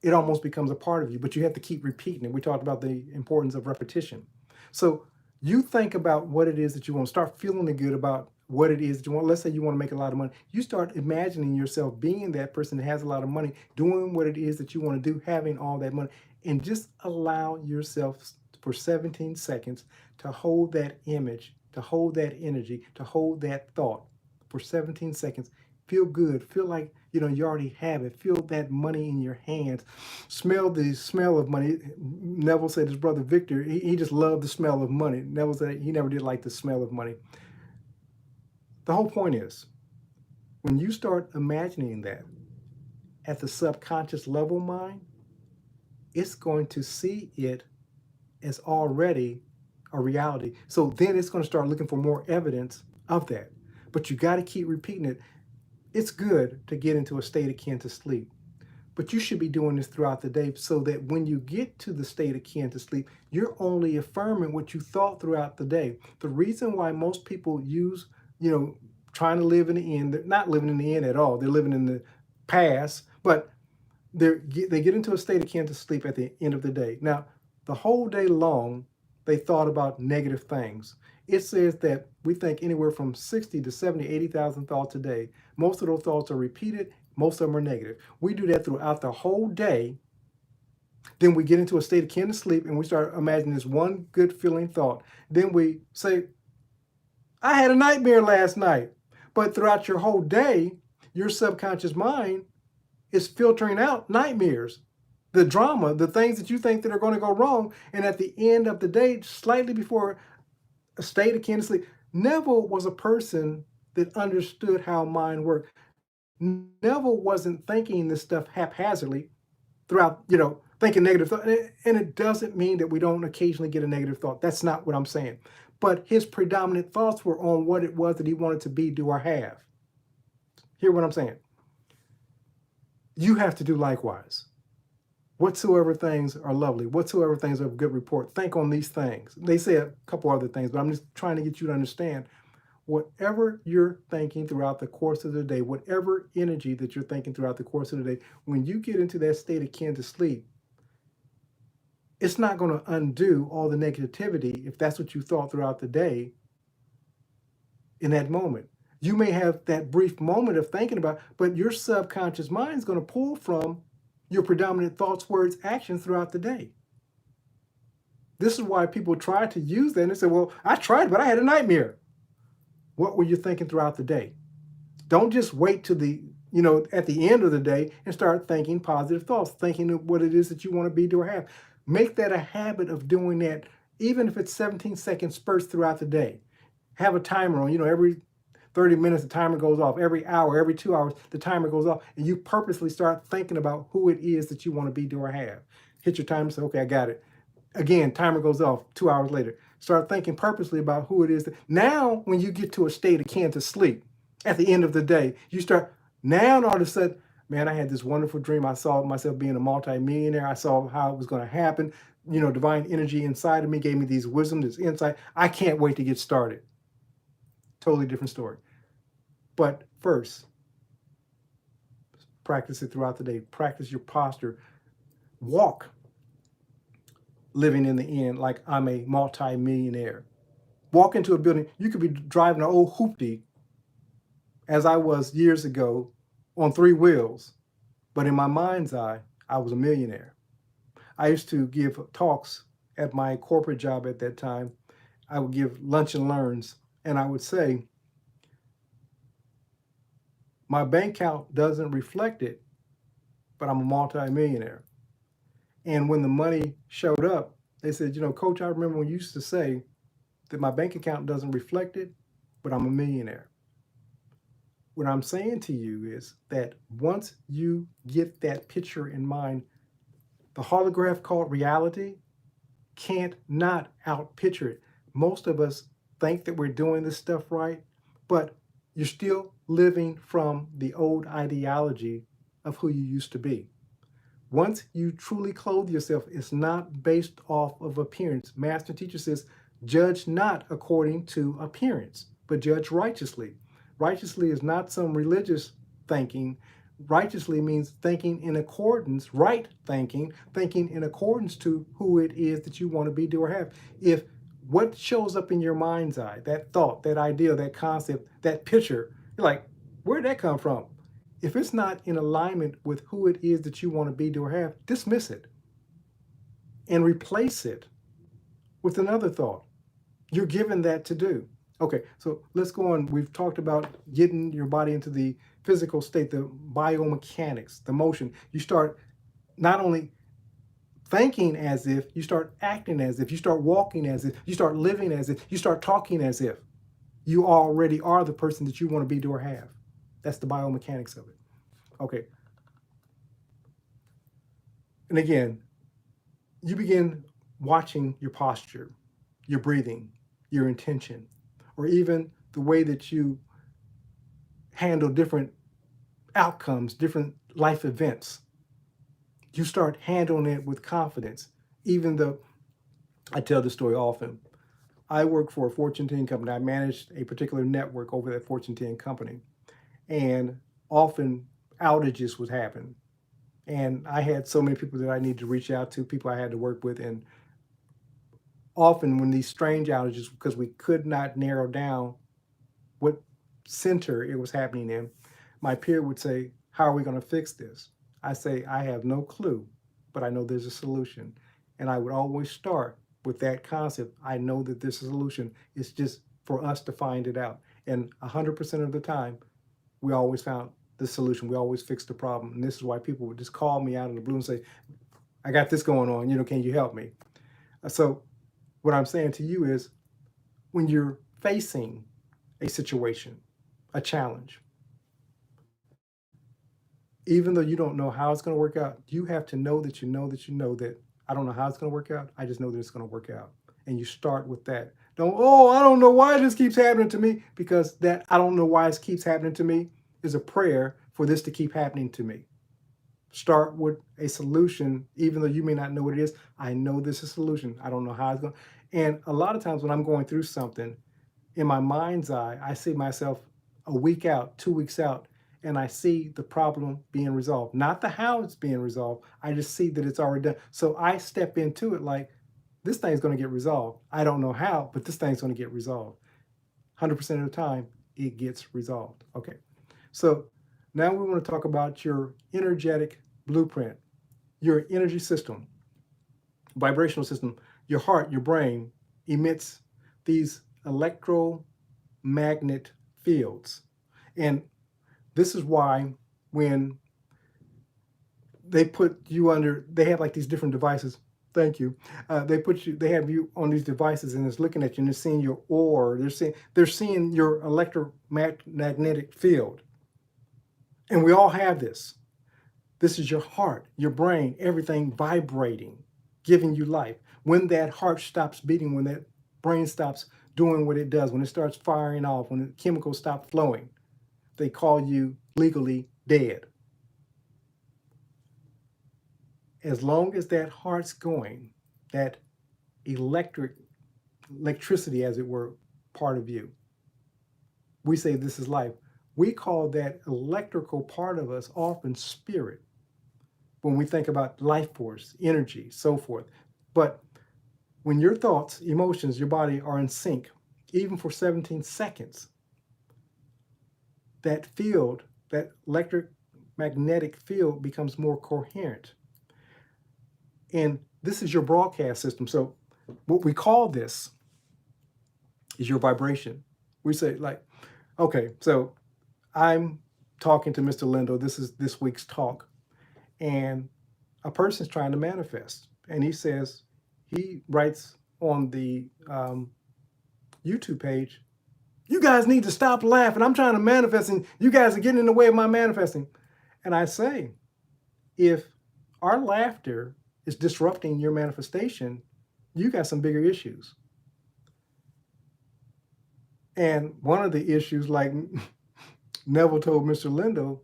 A: it almost becomes a part of you, but you have to keep repeating it. We talked about the importance of repetition. So you think about what it is that you want, start feeling good about what it is that you want. Let's say you want to make a lot of money. You start imagining yourself being that person that has a lot of money, doing what it is that you want to do, having all that money, and just allow yourself for 17 seconds to hold that image, to hold that energy, to hold that thought for 17 seconds. Feel good. Feel like, you already have it. Feel that money in your hands. Smell the smell of money. Neville said his brother Victor, he just loved the smell of money. Neville said he never did like the smell of money. The whole point is, when you start imagining that at the subconscious level mind, it's going to see it as already a reality. So then it's going to start looking for more evidence of that. But you got to keep repeating it. It's good to get into a state akin to sleep, but you should be doing this throughout the day so that when you get to the state akin to sleep, you're only affirming what you thought throughout the day. The reason why most people use, trying to live in the end, they're not living in the end at all. They're living in the past, but they get into a state akin to sleep at the end of the day. Now, the whole day long, they thought about negative things. It says that we think anywhere from 60 to 70, 80,000 thoughts a day. Most of those thoughts are repeated. Most of them are negative. We do that throughout the whole day. Then we get into a state akin to sleep and we start imagining this one good feeling thought. Then we say, I had a nightmare last night. But throughout your whole day, your subconscious mind is filtering out nightmares, the drama, the things that you think that are going to go wrong. And at the end of the day, slightly before a state akin to sleep, Neville was a person that understood how mind worked. Neville wasn't thinking this stuff haphazardly throughout, thinking negative thought. And it doesn't mean that we don't occasionally get a negative thought. That's not what I'm saying. But his predominant thoughts were on what it was that he wanted to be, do, or have. Hear what I'm saying? You have to do likewise. Whatsoever things are lovely, whatsoever things are of good report, think on these things. They say a couple other things, but I'm just trying to get you to understand whatever you're thinking throughout the course of the day, whatever energy that you're thinking throughout the course of the day, when you get into that state akin to sleep, it's not going to undo all the negativity if that's what you thought throughout the day in that moment. You may have that brief moment of thinking about, but your subconscious mind is going to pull from your predominant thoughts, words, actions throughout the day. This is why people try to use that and they say, well, I tried, but I had a nightmare. What were you thinking throughout the day? Don't just wait to the, at the end of the day and start thinking positive thoughts, thinking of what it is that you want to be, do, or have. Make that a habit of doing that, even if it's 17-second spurts throughout the day. Have a timer on, every 30 minutes, the timer goes off. Every hour, every 2 hours, the timer goes off. And you purposely start thinking about who it is that you want to be, do, or have. Hit your timer, say, okay, I got it. Again, timer goes off 2 hours later. Start thinking purposely about who it is. Now, when you get to a state akin to sleep, at the end of the day, you start, now all of a sudden, man, I had this wonderful dream. I saw myself being a multimillionaire. I saw how it was going to happen. Divine energy inside of me gave me these wisdom, this insight. I can't wait to get started. Totally different story. But first, practice it throughout the day. Practice your posture. Walk living in the end like I'm a multi-millionaire. Walk into a building. You could be driving an old hoopty, as I was years ago, on 3 wheels. But in my mind's eye, I was a millionaire. I used to give talks at my corporate job at that time. I would give lunch and learns, and I would say, my bank account doesn't reflect it, but I'm a multi-millionaire. And when the money showed up, they said, Coach, I remember when you used to say that my bank account doesn't reflect it, but I'm a millionaire. What I'm saying to you is that once you get that picture in mind, the holograph called reality can't not outpicture it. Most of us think that we're doing this stuff right, but you're still living from the old ideology of who you used to be. Once you truly clothe yourself, it's not based off of appearance. Master teacher says, judge not according to appearance, but judge righteously. Righteously is not some religious thinking. Righteously means thinking in accordance, right thinking in accordance to who it is that you want to be, do, or have. If what shows up in your mind's eye, that thought, that idea, that concept, that picture, you're like, where'd that come from? If it's not in alignment with who it is that you want to be, do, or have, dismiss it and replace it with another thought. You're given that to do. Okay, so let's go on. We've talked about getting your body into the physical state, the biomechanics, the motion. You start not only thinking as if, you start acting as if, you start walking as if, you start living as if, you start talking as if you already are the person that you want to be, do, or have. That's the biomechanics of it. Okay. And again, you begin watching your posture, your breathing, your intention, or even the way that you handle different outcomes, different life events. You start handling it with confidence, even though I tell this story often. I work for a Fortune 10 company. I managed a particular network over that Fortune 10 company. And often outages would happen. And I had so many people that I needed to reach out to, people I had to work with. And often when these strange outages, because we could not narrow down what center it was happening in, my peer would say, how are we going to fix this? I say, I have no clue, but I know there's a solution. And I would always start with that concept. I know that there's a solution. It's just for us to find it out. And 100% of the time, we always found the solution. We always fixed the problem. And this is why people would just call me out of the blue and say, I got this going on, can you help me? So what I'm saying to you is, when you're facing a situation, a challenge, even though you don't know how it's going to work out, you have to know that you know that you know that I don't know how it's going to work out. I just know that it's going to work out. And you start with that. I don't know why this keeps happening to me, because that I don't know why it keeps happening to me is a prayer for this to keep happening to me. Start with a solution, even though you may not know what it is. I know this is a solution. I don't know how it's going. And a lot of times when I'm going through something, in my mind's eye, I see myself a week out, 2 weeks out, and I see the problem being resolved. Not the how it's being resolved. I just see that it's already done. So I step into it like, this thing's going to get resolved. I don't know how, but this thing's going to get resolved. 100% of the time, it gets resolved. Okay. So now we want to talk about your energetic blueprint, your energy system, vibrational system. your heart, your brain emits these electromagnet fields. And this is why when they put you under, they have like these different devices. Thank you. They have you on these devices, and it's looking at you, and they're seeing your aura. They're seeing your electromagnetic field, and we all have this. This is your heart, your brain, everything vibrating, giving you life. When that heart stops beating, when that brain stops doing what it does, when it starts firing off, when the chemicals stop flowing, they call you legally dead. As long as that heart's going, that electricity, as it were, part of you, we say this is life. We call that electrical part of us often spirit when we think about life force, energy, so forth. But when your thoughts, emotions, your body are in sync, even for 17 seconds, that field, that electric magnetic field becomes more coherent. And this is your broadcast system. So what we call this is your vibration. We say like, okay, so I'm talking to Mr. Lindo. This is this week's talk. And a person's trying to manifest. And he writes on the YouTube page, you guys need to stop laughing. I'm trying to manifest and you guys are getting in the way of my manifesting. And I say, if our laughter is disrupting your manifestation, you got some bigger issues. And one of the issues, like Neville told Mr. Lindo,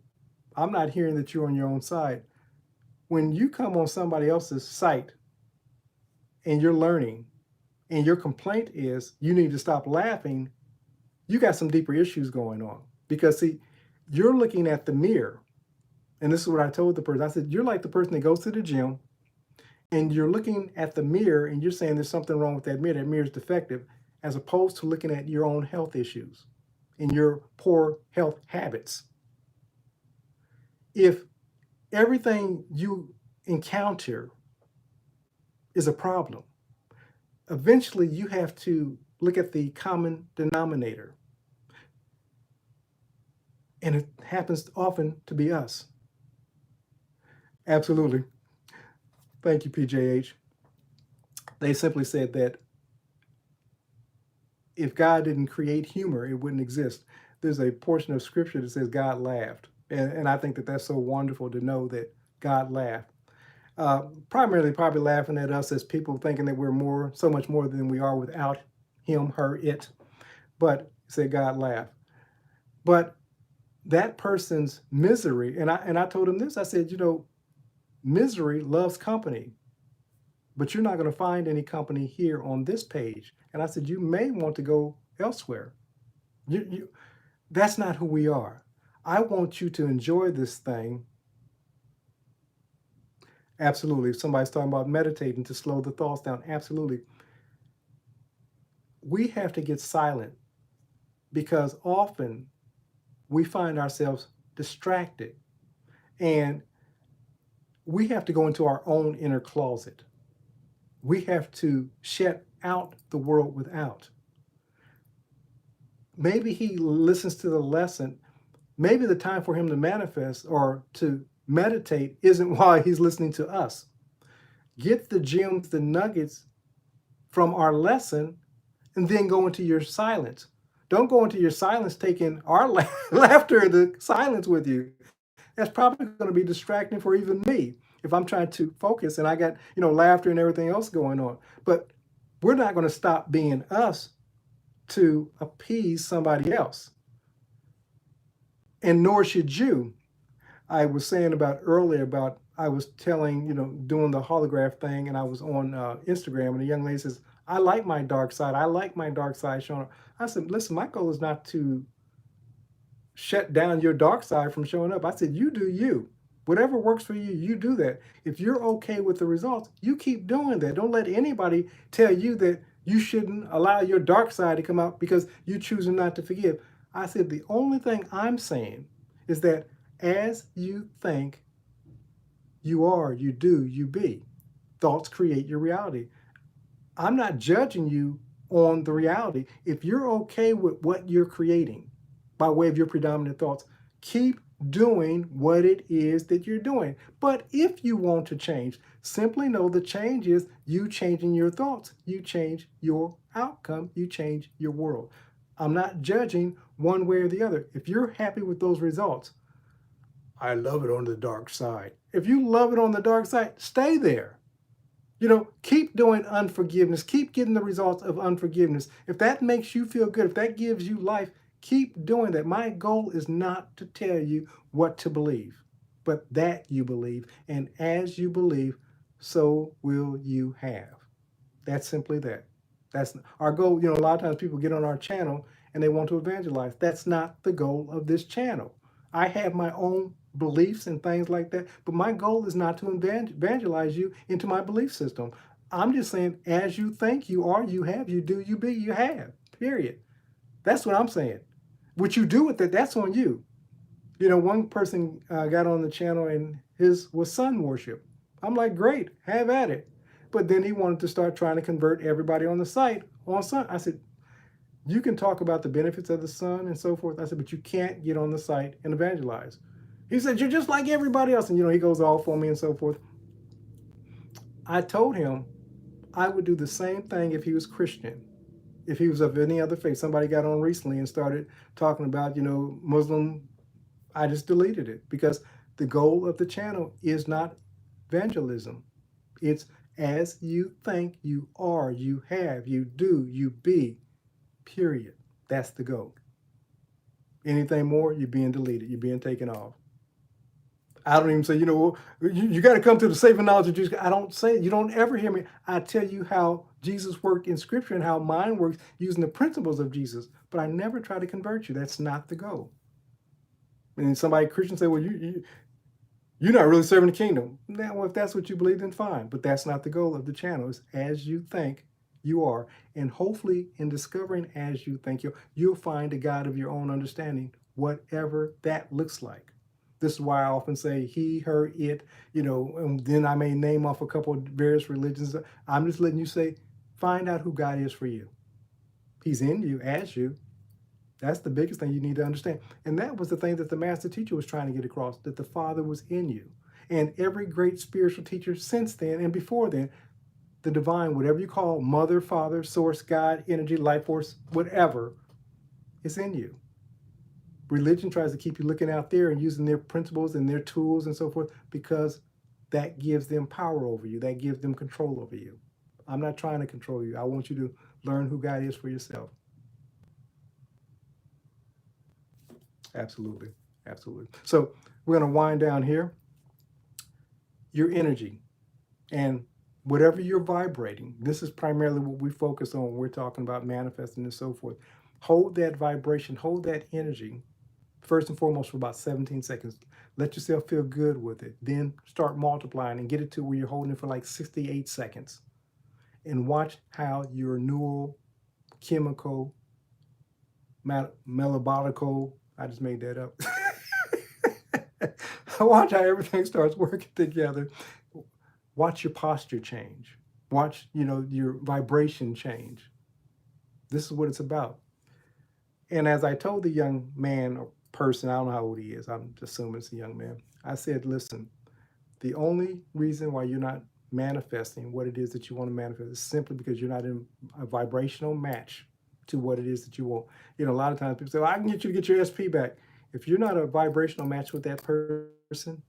A: I'm not hearing that you're on your own side. When you come on somebody else's site and you're learning and your complaint is you need to stop laughing, you got some deeper issues going on. Because see, you're looking at the mirror. And this is what I told the person. I said, you're like the person that goes to the gym and you're looking at the mirror and you're saying there's something wrong with that mirror. That mirror is defective, as opposed to looking at your own health issues and your poor health habits. If everything you encounter is a problem, eventually you have to look at the common denominator. And it happens often to be us. Absolutely. Thank you, PJH. They simply said that if God didn't create humor, it wouldn't exist. There's a portion of scripture that says God laughed. And I think that that's so wonderful to know that God laughed. Primarily probably laughing at us as people, thinking that we're so much more than we are without him, her, it. But said God laughed. But that person's misery, and I told him this, I said, misery loves company, but you're not going to find any company here on this page. And I said, you may want to go elsewhere. That's not who we are. I want you to enjoy this thing. Absolutely. If somebody's talking about meditating to slow the thoughts down, absolutely. We have to get silent because often we find ourselves distracted and we have to go into our own inner closet. We have to shut out the world without. Maybe he listens to the lesson. Maybe the time for him to manifest or to meditate isn't while he's listening to us. Get the gems, the nuggets from our lesson, and then go into your silence. Don't go into your silence taking our laughter and the silence with you. That's probably going to be distracting for even me if I'm trying to focus and I got, laughter and everything else going on. But we're not going to stop being us to appease somebody else. And nor should you. I was saying earlier about I was telling, doing the holograph thing, and I was on Instagram, and a young lady says, I like my dark side. I like my dark side showing up. I said, listen, my goal is not to shut down your dark side from showing up. I said, you do you. Whatever works for you, you do that. If you're okay with the results, you keep doing that. Don't let anybody tell you that you shouldn't allow your dark side to come out because you're choosing not to forgive. I said, the only thing I'm saying is that as you think, you are, you do, you be. Thoughts create your reality. I'm not judging you on the reality. If you're okay with what you're creating by way of your predominant thoughts, keep doing what it is that you're doing. But if you want to change, simply know the change is you changing your thoughts. You change your outcome. You change your world. I'm not judging one way or the other. If you're happy with those results, I love it on the dark side. If you love it on the dark side, stay there. Keep doing unforgiveness. Keep getting the results of unforgiveness. If that makes you feel good, if that gives you life, keep doing that. My goal is not to tell you what to believe, but that you believe. And as you believe, so will you have. That's simply that. That's our goal. A lot of times people get on our channel and they want to evangelize. That's not the goal of this channel. I have my own beliefs and things like that, but my goal is not to evangelize you into my belief system. I'm just saying, as you think, you are, you have, you do, you be, you have. Period. That's what I'm saying. What you do with it, that's on you. One person got on the channel and his was sun worship. I'm like, great, have at it. But then he wanted to start trying to convert everybody on the site on sun. I said, you can talk about the benefits of the sun and so forth. I said, but you can't get on the site and evangelize. He said, you're just like everybody else. And, he goes off on me and so forth. I told him I would do the same thing if he was Christian, if he was of any other faith. Somebody got on recently and started talking about, Muslim. I just deleted it because the goal of the channel is not evangelism. It's as you think, you are, you have, you do, you be, period. That's the goal. Anything more, you're being deleted, you're being taken off. I don't even say, you got to come to the saving knowledge of Jesus. I don't say it. You don't ever hear me. I tell you how Jesus worked in Scripture and how mine works using the principles of Jesus. But I never try to convert you. That's not the goal. And somebody Christian say, well, you're not really serving the kingdom. Now, well, if that's what you believe, then fine. But that's not the goal of the channel. It's as you think you are. And hopefully in discovering as you think you'll find a God of your own understanding, whatever that looks like. This is why I often say he, her, it, and then I may name off a couple of various religions. I'm just letting you say, find out who God is for you. He's in you, as you. That's the biggest thing you need to understand. And that was the thing that the master teacher was trying to get across, that the Father was in you. And every great spiritual teacher since then and before then, the divine, whatever you call mother, father, source, God, energy, life force, whatever, is in you. Religion tries to keep you looking out there and using their principles and their tools and so forth because that gives them power over you. That gives them control over you. I'm not trying to control you. I want you to learn who God is for yourself. Absolutely. Absolutely. So we're going to wind down here. Your energy and whatever you're vibrating, this is primarily what we focus on when we're talking about manifesting and so forth. Hold that vibration, hold that energy, first and foremost, for about 17 seconds. Let yourself feel good with it. Then start multiplying and get it to where you're holding it for like 68 seconds. And watch how your neural, chemical, metabolical, I just made that up. Watch how everything starts working together. Watch your posture change. Watch, your vibration change. This is what it's about. And as I told the young man or person, I don't know how old he is, I'm assuming it's a young man, I said, listen, the only reason why you're not manifesting what it is that you want to manifest is simply because you're not in a vibrational match to what it is that you want. A lot of times people say, well, I can get you to get your SP back. If you're not a vibrational match with that person,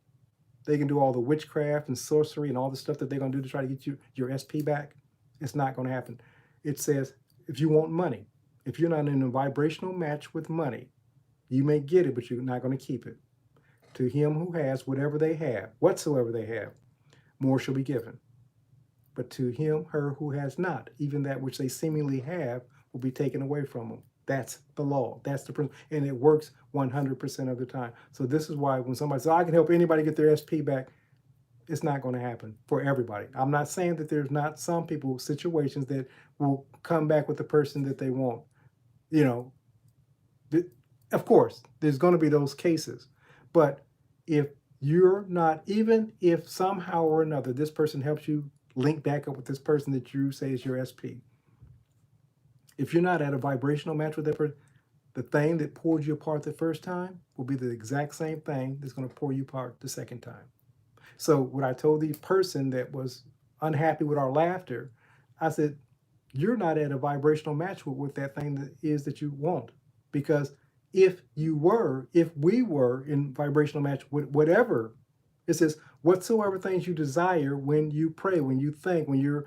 A: they can do all the witchcraft and sorcery and all the stuff that they're going to do to try to get you your SP back. It's not going to happen. It says, if you want money, if you're not in a vibrational match with money, you may get it, but you're not going to keep it. To him who has whatever they have, whatsoever they have, more shall be given. But to him, her who has not, even that which they seemingly have will be taken away from them. That's the law. That's the principle. And it works 100% of the time. So this is why when somebody says, I can help anybody get their SP back, it's not going to happen for everybody. I'm not saying that there's not some people, situations that will come back with the person that they want. Of course, there's going to be those cases. But if you're not, even if somehow or another this person helps you link back up with this person that you say is your SP. If you're not at a vibrational match with that person, the thing that pulled you apart the first time will be the exact same thing that's going to pull you apart the second time. So when I told the person that was unhappy with our laughter, I said, you're not at a vibrational match with that thing that is that you want. Because if we were in vibrational match with whatever, it says, whatsoever things you desire when you pray, when you think, when your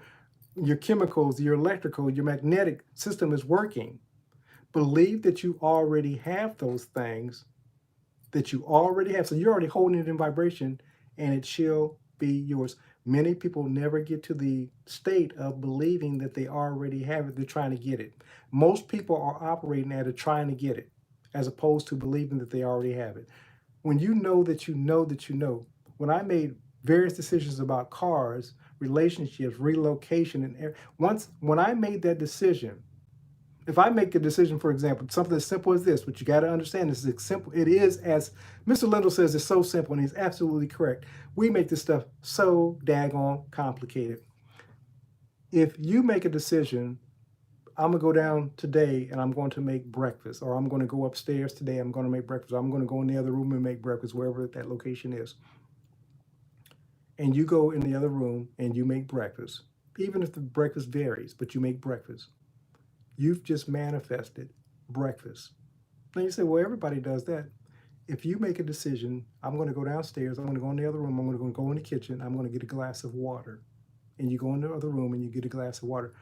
A: chemicals, your electrical, your magnetic system is working, believe that you already have those things that you already have. So you're already holding it in vibration and it shall be yours. Many people never get to the state of believing that they already have it. They're trying to get it. Most people are operating at it trying to get it as opposed to believing that they already have it. When you know that you know that you know, when I made various decisions about cars, relationships, relocation, and when I made that decision, if I make a decision, for example, something as simple as this, but you got to understand this is simple. It is, as Mr. Lindell says, it's so simple, and he's absolutely correct. We make this stuff so daggone complicated. If you make a decision, I'm gonna go down today and I'm going to make breakfast, or I'm going to go upstairs today, I'm going to make breakfast, I'm going to go in the other room and make breakfast, wherever that location is. And you go in the other room and you make breakfast, even if the breakfast varies, but you make breakfast. You've just manifested breakfast. Now you say, well, everybody does that. If you make a decision, I'm going to go downstairs, I'm going to go in the other room, I'm going to go in the kitchen, I'm going to get a glass of water. And you go in the other room and you get a glass of water.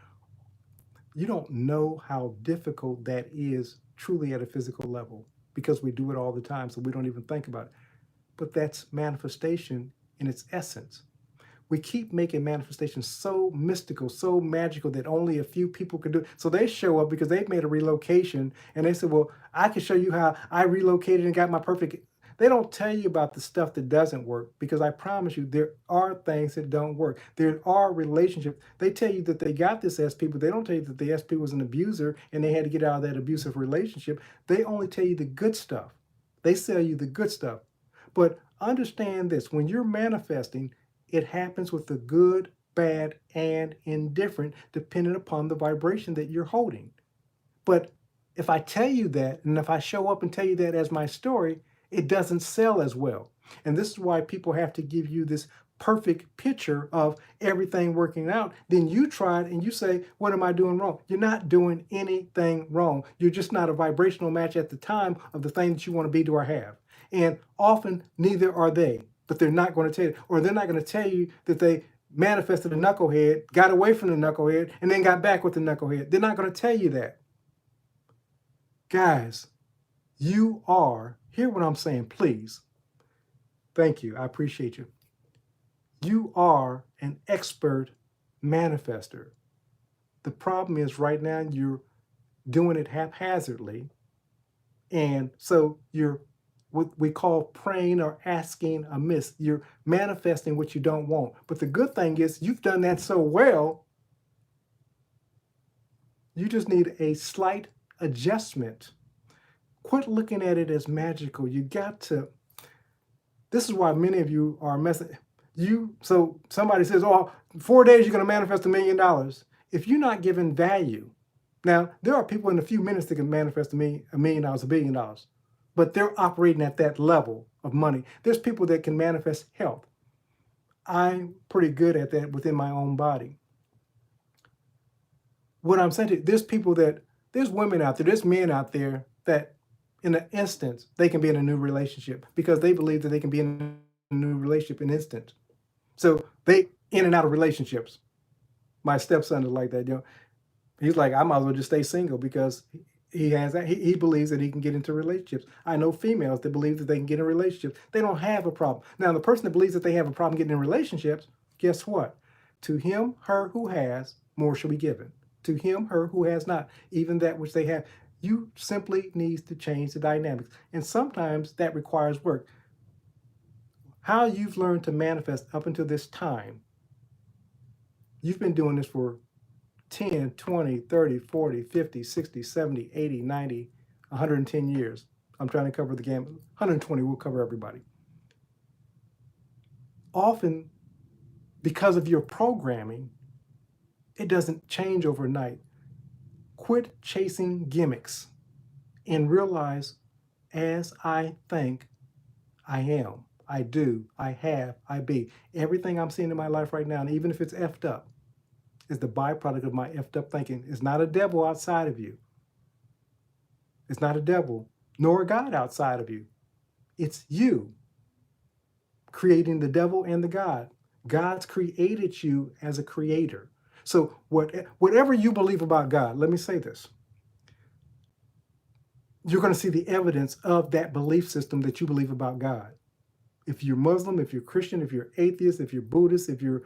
A: You don't know how difficult that is truly at a physical level because we do it all the time, so we don't even think about it. But that's manifestation in its essence. We keep making manifestations so mystical, so magical that only a few people can do it. So they show up because they've made a relocation and they say, well, I can show you how I relocated and got my perfect. They don't tell you about the stuff that doesn't work because I promise you, there are things that don't work. There are relationships. They tell you that they got this SP, but they don't tell you that the SP was an abuser and they had to get out of that abusive relationship. They only tell you the good stuff. They sell you the good stuff. But understand this, when you're manifesting, it happens with the good, bad, and indifferent, depending upon the vibration that you're holding. But if I tell you that, and if I show up and tell you that as my story, it doesn't sell as well. And this is why people have to give you this perfect picture of everything working out. Then you try it and you say, what am I doing wrong? You're not doing anything wrong. You're just not a vibrational match at the time of the thing that you want to be, do, or have. And often neither are they, but they're not going to tell you, or they're not going to tell you that they manifested a knucklehead, got away from the knucklehead, and then got back with the knucklehead. They're not going to tell you that. Guys, you are, hear what I'm saying, please. Thank you. I appreciate you. You are an expert manifester. The problem is right now you're doing it haphazardly. And so you're what we call praying or asking amiss. You're manifesting what you don't want. But the good thing is you've done that so well, you just need a slight adjustment. Quit looking at it as magical. You got to, this is why many of you are messing. So somebody says, oh, 4 days you're going to manifest $1 million. If you're not giving value, now there are people in a few minutes that can manifest $1 million, $1 billion, but they're operating at that level of money. There's people that can manifest health. I'm pretty good at that within my own body. What I'm saying to you, there's women out there, there's men out there that in an instant, they can be in a new relationship because they believe that they can be in a new relationship in an instant. So they in and out of relationships. My stepson is like that. He's like, I might as well just stay single because he has that. He believes that he can get into relationships. I know females that believe that they can get in relationships. They don't have a problem. Now, the person that believes that they have a problem getting in relationships, guess what? To him, her who has, more shall be given. To him, her who has not, even that which they have. You simply need to change the dynamics. And sometimes that requires work. How you've learned to manifest up until this time, you've been doing this for 10, 20, 30, 40, 50, 60, 70, 80, 90, 110 years. I'm trying to cover the gamut. 120, we'll cover everybody. Often, because of your programming, it doesn't change overnight. Quit chasing gimmicks and realize, as I think, I am, I do, I have, I be. Everything I'm seeing in my life right now, and even if it's effed up, is the byproduct of my effed up thinking. It's not a devil outside of you. It's not a devil, nor a God outside of you. It's you creating the devil and the God. God's created you as a creator. So whatever you believe about God, let me say this. You're going to see the evidence of that belief system that you believe about God. If you're Muslim, if you're Christian, if you're atheist, if you're Buddhist, if you're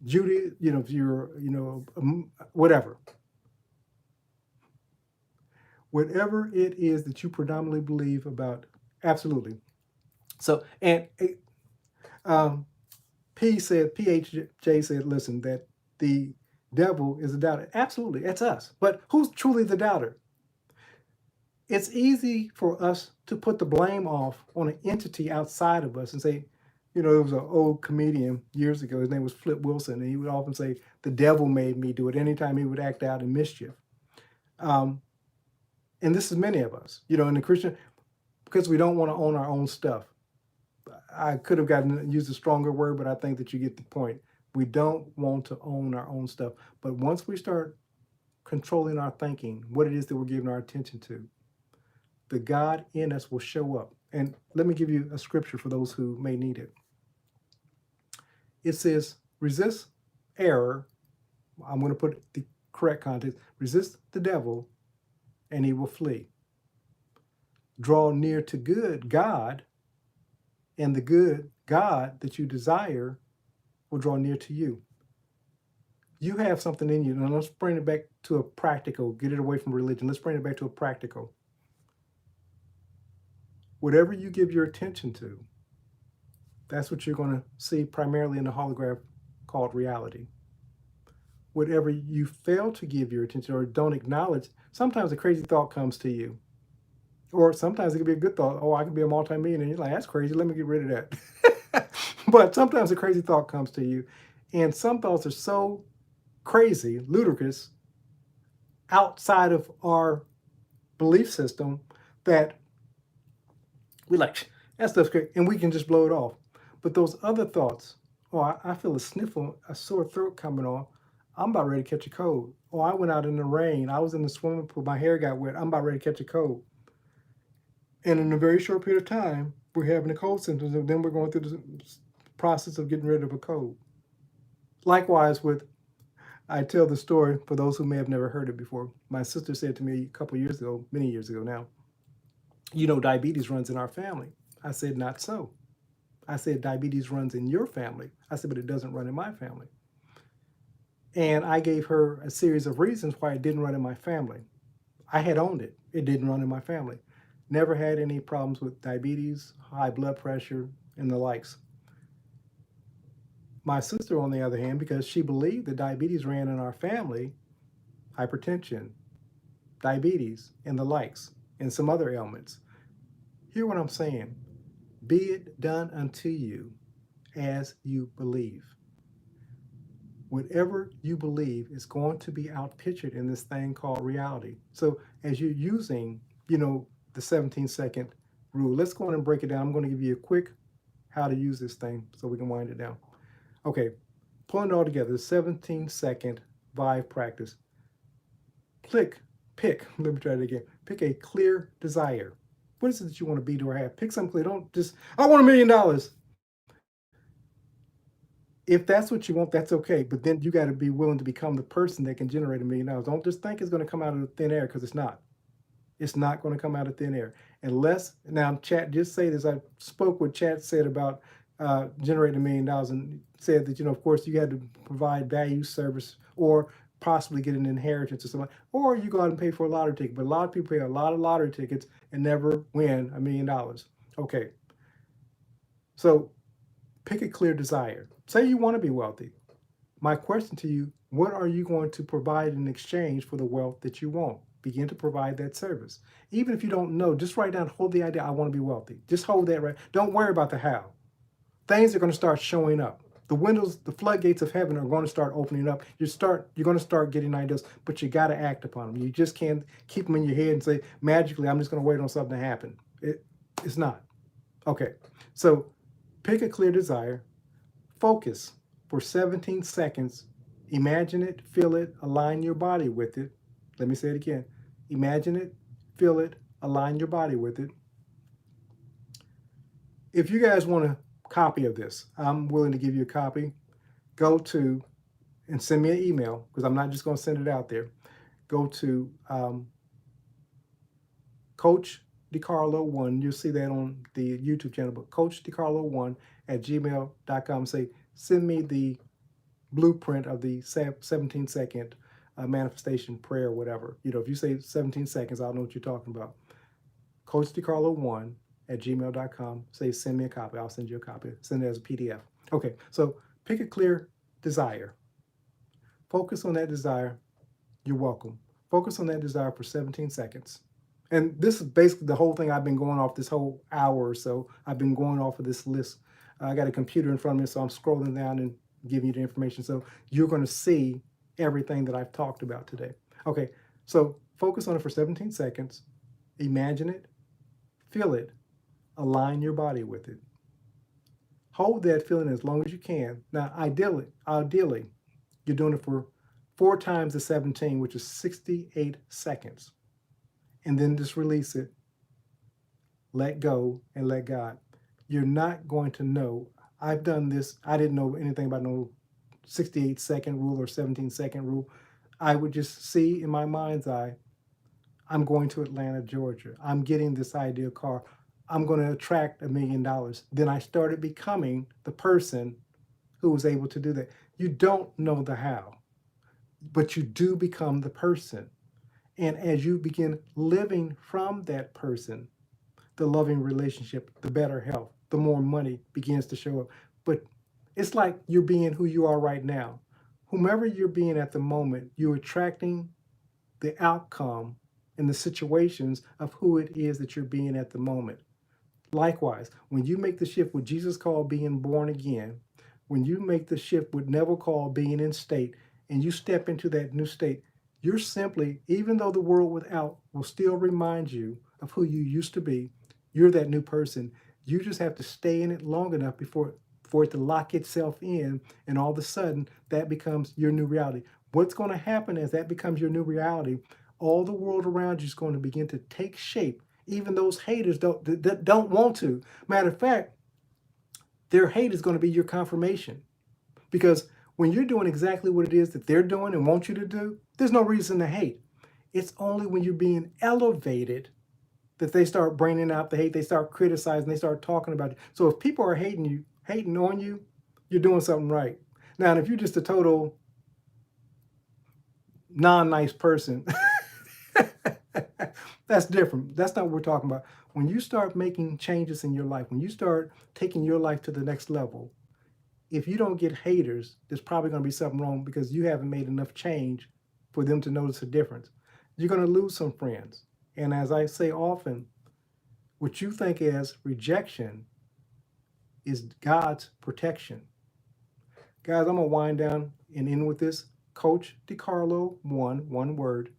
A: Judaism, if you're, whatever. Whatever it is that you predominantly believe about, absolutely. So, and PHJ said, listen, that the devil is a doubter. Absolutely, that's us. But who's truly the doubter? It's easy for us to put the blame off on an entity outside of us and say, there was an old comedian years ago, his name was Flip Wilson, and he would often say, the devil made me do it anytime he would act out in mischief. And this is many of us, in the Christian, because we don't want to own our own stuff. I could have used a stronger word, but I think that you get the point. We don't want to own our own stuff. But once we start controlling our thinking, what it is that we're giving our attention to, the God in us will show up. And let me give you a scripture for those who may need it. It says, resist error. I'm going to put the correct context. Resist the devil, and he will flee. Draw near to good God, and the good God that you desire will draw near to you. You have something in you. Now let's bring it back to a practical, get it away from religion. Let's bring it back to a practical. Whatever you give your attention to, that's what you're going to see primarily in the holograph called reality. Whatever you fail to give your attention or don't acknowledge, sometimes a crazy thought comes to you. Or sometimes it could be a good thought. Oh, I could be a multimillionaire. You're like, that's crazy. Let me get rid of that. But sometimes a crazy thought comes to you. And some thoughts are so crazy, ludicrous, outside of our belief system that we're like, that stuff's great. And we can just blow it off. But those other thoughts, I feel a sniffle, a sore throat coming on. I'm about ready to catch a cold. I went out in the rain. I was in the swimming pool. My hair got wet. I'm about ready to catch a cold. And in a very short period of time, we're having the cold symptoms, and then we're going through the process of getting rid of a cold. Likewise I tell the story for those who may have never heard it before. My sister said to me a couple years ago, many years ago now, diabetes runs in our family. I said, not so. I said, diabetes runs in your family. I said, but it doesn't run in my family. And I gave her a series of reasons why it didn't run in my family. I had owned it. It didn't run in my family. Never had any problems with diabetes, high blood pressure, and the likes. My sister, on the other hand, because she believed that diabetes ran in our family, hypertension, diabetes, and the likes, and some other ailments. Hear what I'm saying. Be it done unto you as you believe. Whatever you believe is going to be outpictured in this thing called reality. So as you're using, the 17-second rule, let's go on and break it down. I'm going to give you a quick how to use this thing so we can wind it down. Okay, pulling it all together, 17-second vibe practice. Pick, let me try it again. Pick a clear desire. What is it that you want to be, or have? Pick something clear. Don't just, I want $1 million. If that's what you want, that's okay. But then you got to be willing to become the person that can generate $1 million. Don't just think it's going to come out of thin air, because it's not. It's not going to come out of thin air. Unless, now Chat, just say this, I spoke what Chat said about generating $1 million, and said that, of course you had to provide value, service, or possibly get an inheritance or something, or you go out and pay for a lottery ticket. But a lot of people pay a lot of lottery tickets and never win $1 million. Okay. So pick a clear desire. Say you want to be wealthy. My question to you, what are you going to provide in exchange for the wealth that you want? Begin to provide that service. Even if you don't know, just write down, hold the idea, I want to be wealthy. Just hold that right. Don't worry about the how. Things are going to start showing up. The windows, the floodgates of heaven are going to start opening up. You're going to start getting ideas, but you got to act upon them. You just can't keep them in your head and say, magically, I'm just going to wait on something to happen. It's not. Okay, so pick a clear desire, focus for 17 seconds, imagine it, feel it, align your body with it. Let me say it again. Imagine it, feel it, align your body with it. If you guys want a copy of this, I'm willing to give you a copy. Go to and send me an email, because I'm not just going to send it out there. Go to Coach DiCarlo1. You'll see that on the YouTube channel, but Coach DiCarlo1 at gmail.com. Say, send me the blueprint of the 17-second manifestation prayer, whatever. You know, if you say 17 seconds, I'll know what you're talking about. Coach DiCarlo1 at gmail.com. Say, send me a copy. I'll send you a copy. Send it as a PDF. Okay, so pick a clear desire. Focus on that desire. You're welcome. Focus on that desire for 17 seconds. And this is basically the whole thing I've been going off this whole hour or so. I've been going off of this list. I got a computer in front of me, so I'm scrolling down and giving you the information. So you're going to see everything that I've talked about today. Okay, so focus on it for 17 seconds. Imagine it, feel it, align your body with it. Hold that feeling as long as you can. Now, ideally, you're doing it for 4 times the 17, which is 68 seconds. And then just release it, let go, and let God. You're not going to know. I've done this. I didn't know anything about no 68-second rule or 17-second rule. I would just see in my mind's eye, I'm going to Atlanta, Georgia. I'm getting this ideal car. I'm going to attract $1 million. Then I started becoming the person who was able to do that. You don't know the how, but you do become the person. And as you begin living from that person, the loving relationship, the better health, the more money begins to show up. But it's like you're being who you are right now. Whomever you're being at the moment, you're attracting the outcome and the situations of who it is that you're being at the moment. Likewise, when you make the shift what Jesus called being born again, when you make the shift what Neville called being in state, and you step into that new state, you're simply, even though the world without will still remind you of who you used to be, you're that new person. You just have to stay in it long enough for it to lock itself in, and all of a sudden, that becomes your new reality. What's going to happen as that becomes your new reality, all the world around you is going to begin to take shape. Even those haters don't want to. Matter of fact, their hate is going to be your confirmation. Because when you're doing exactly what it is that they're doing and want you to do, there's no reason to hate. It's only when you're being elevated that they start bringing out the hate, they start criticizing, they start talking about you. So if people are hating on you, you're doing something right. Now, if you're just a total non-nice person, that's different. That's not what we're talking about. When you start making changes in your life, when you start taking your life to the next level, if you don't get haters, there's probably going to be something wrong, because you haven't made enough change for them to notice a difference. You're going to lose some friends. And as I say often, what you think as rejection is God's protection. Guys, I'm going to wind down and end with this. Coach DiCarlo1, one word,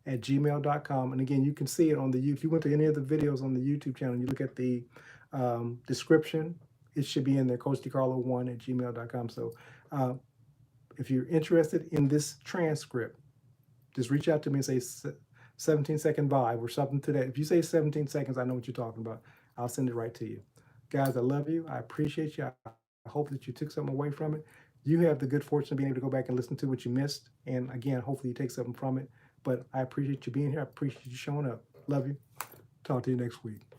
A: at gmail.com. And again, you can see it on if you went to any of the videos on the YouTube channel, you look at the description, it should be in there, Coach DiCarlo1 at gmail.com. So if you're interested in this transcript, just reach out to me and say 17-second vibe or something to that. If you say 17 seconds, I know what you're talking about. I'll send it right to you. Guys, I love you. I appreciate you. I hope that you took something away from it. You have the good fortune of being able to go back and listen to what you missed. And again, hopefully you take something from it. But I appreciate you being here. I appreciate you showing up. Love you. Talk to you next week.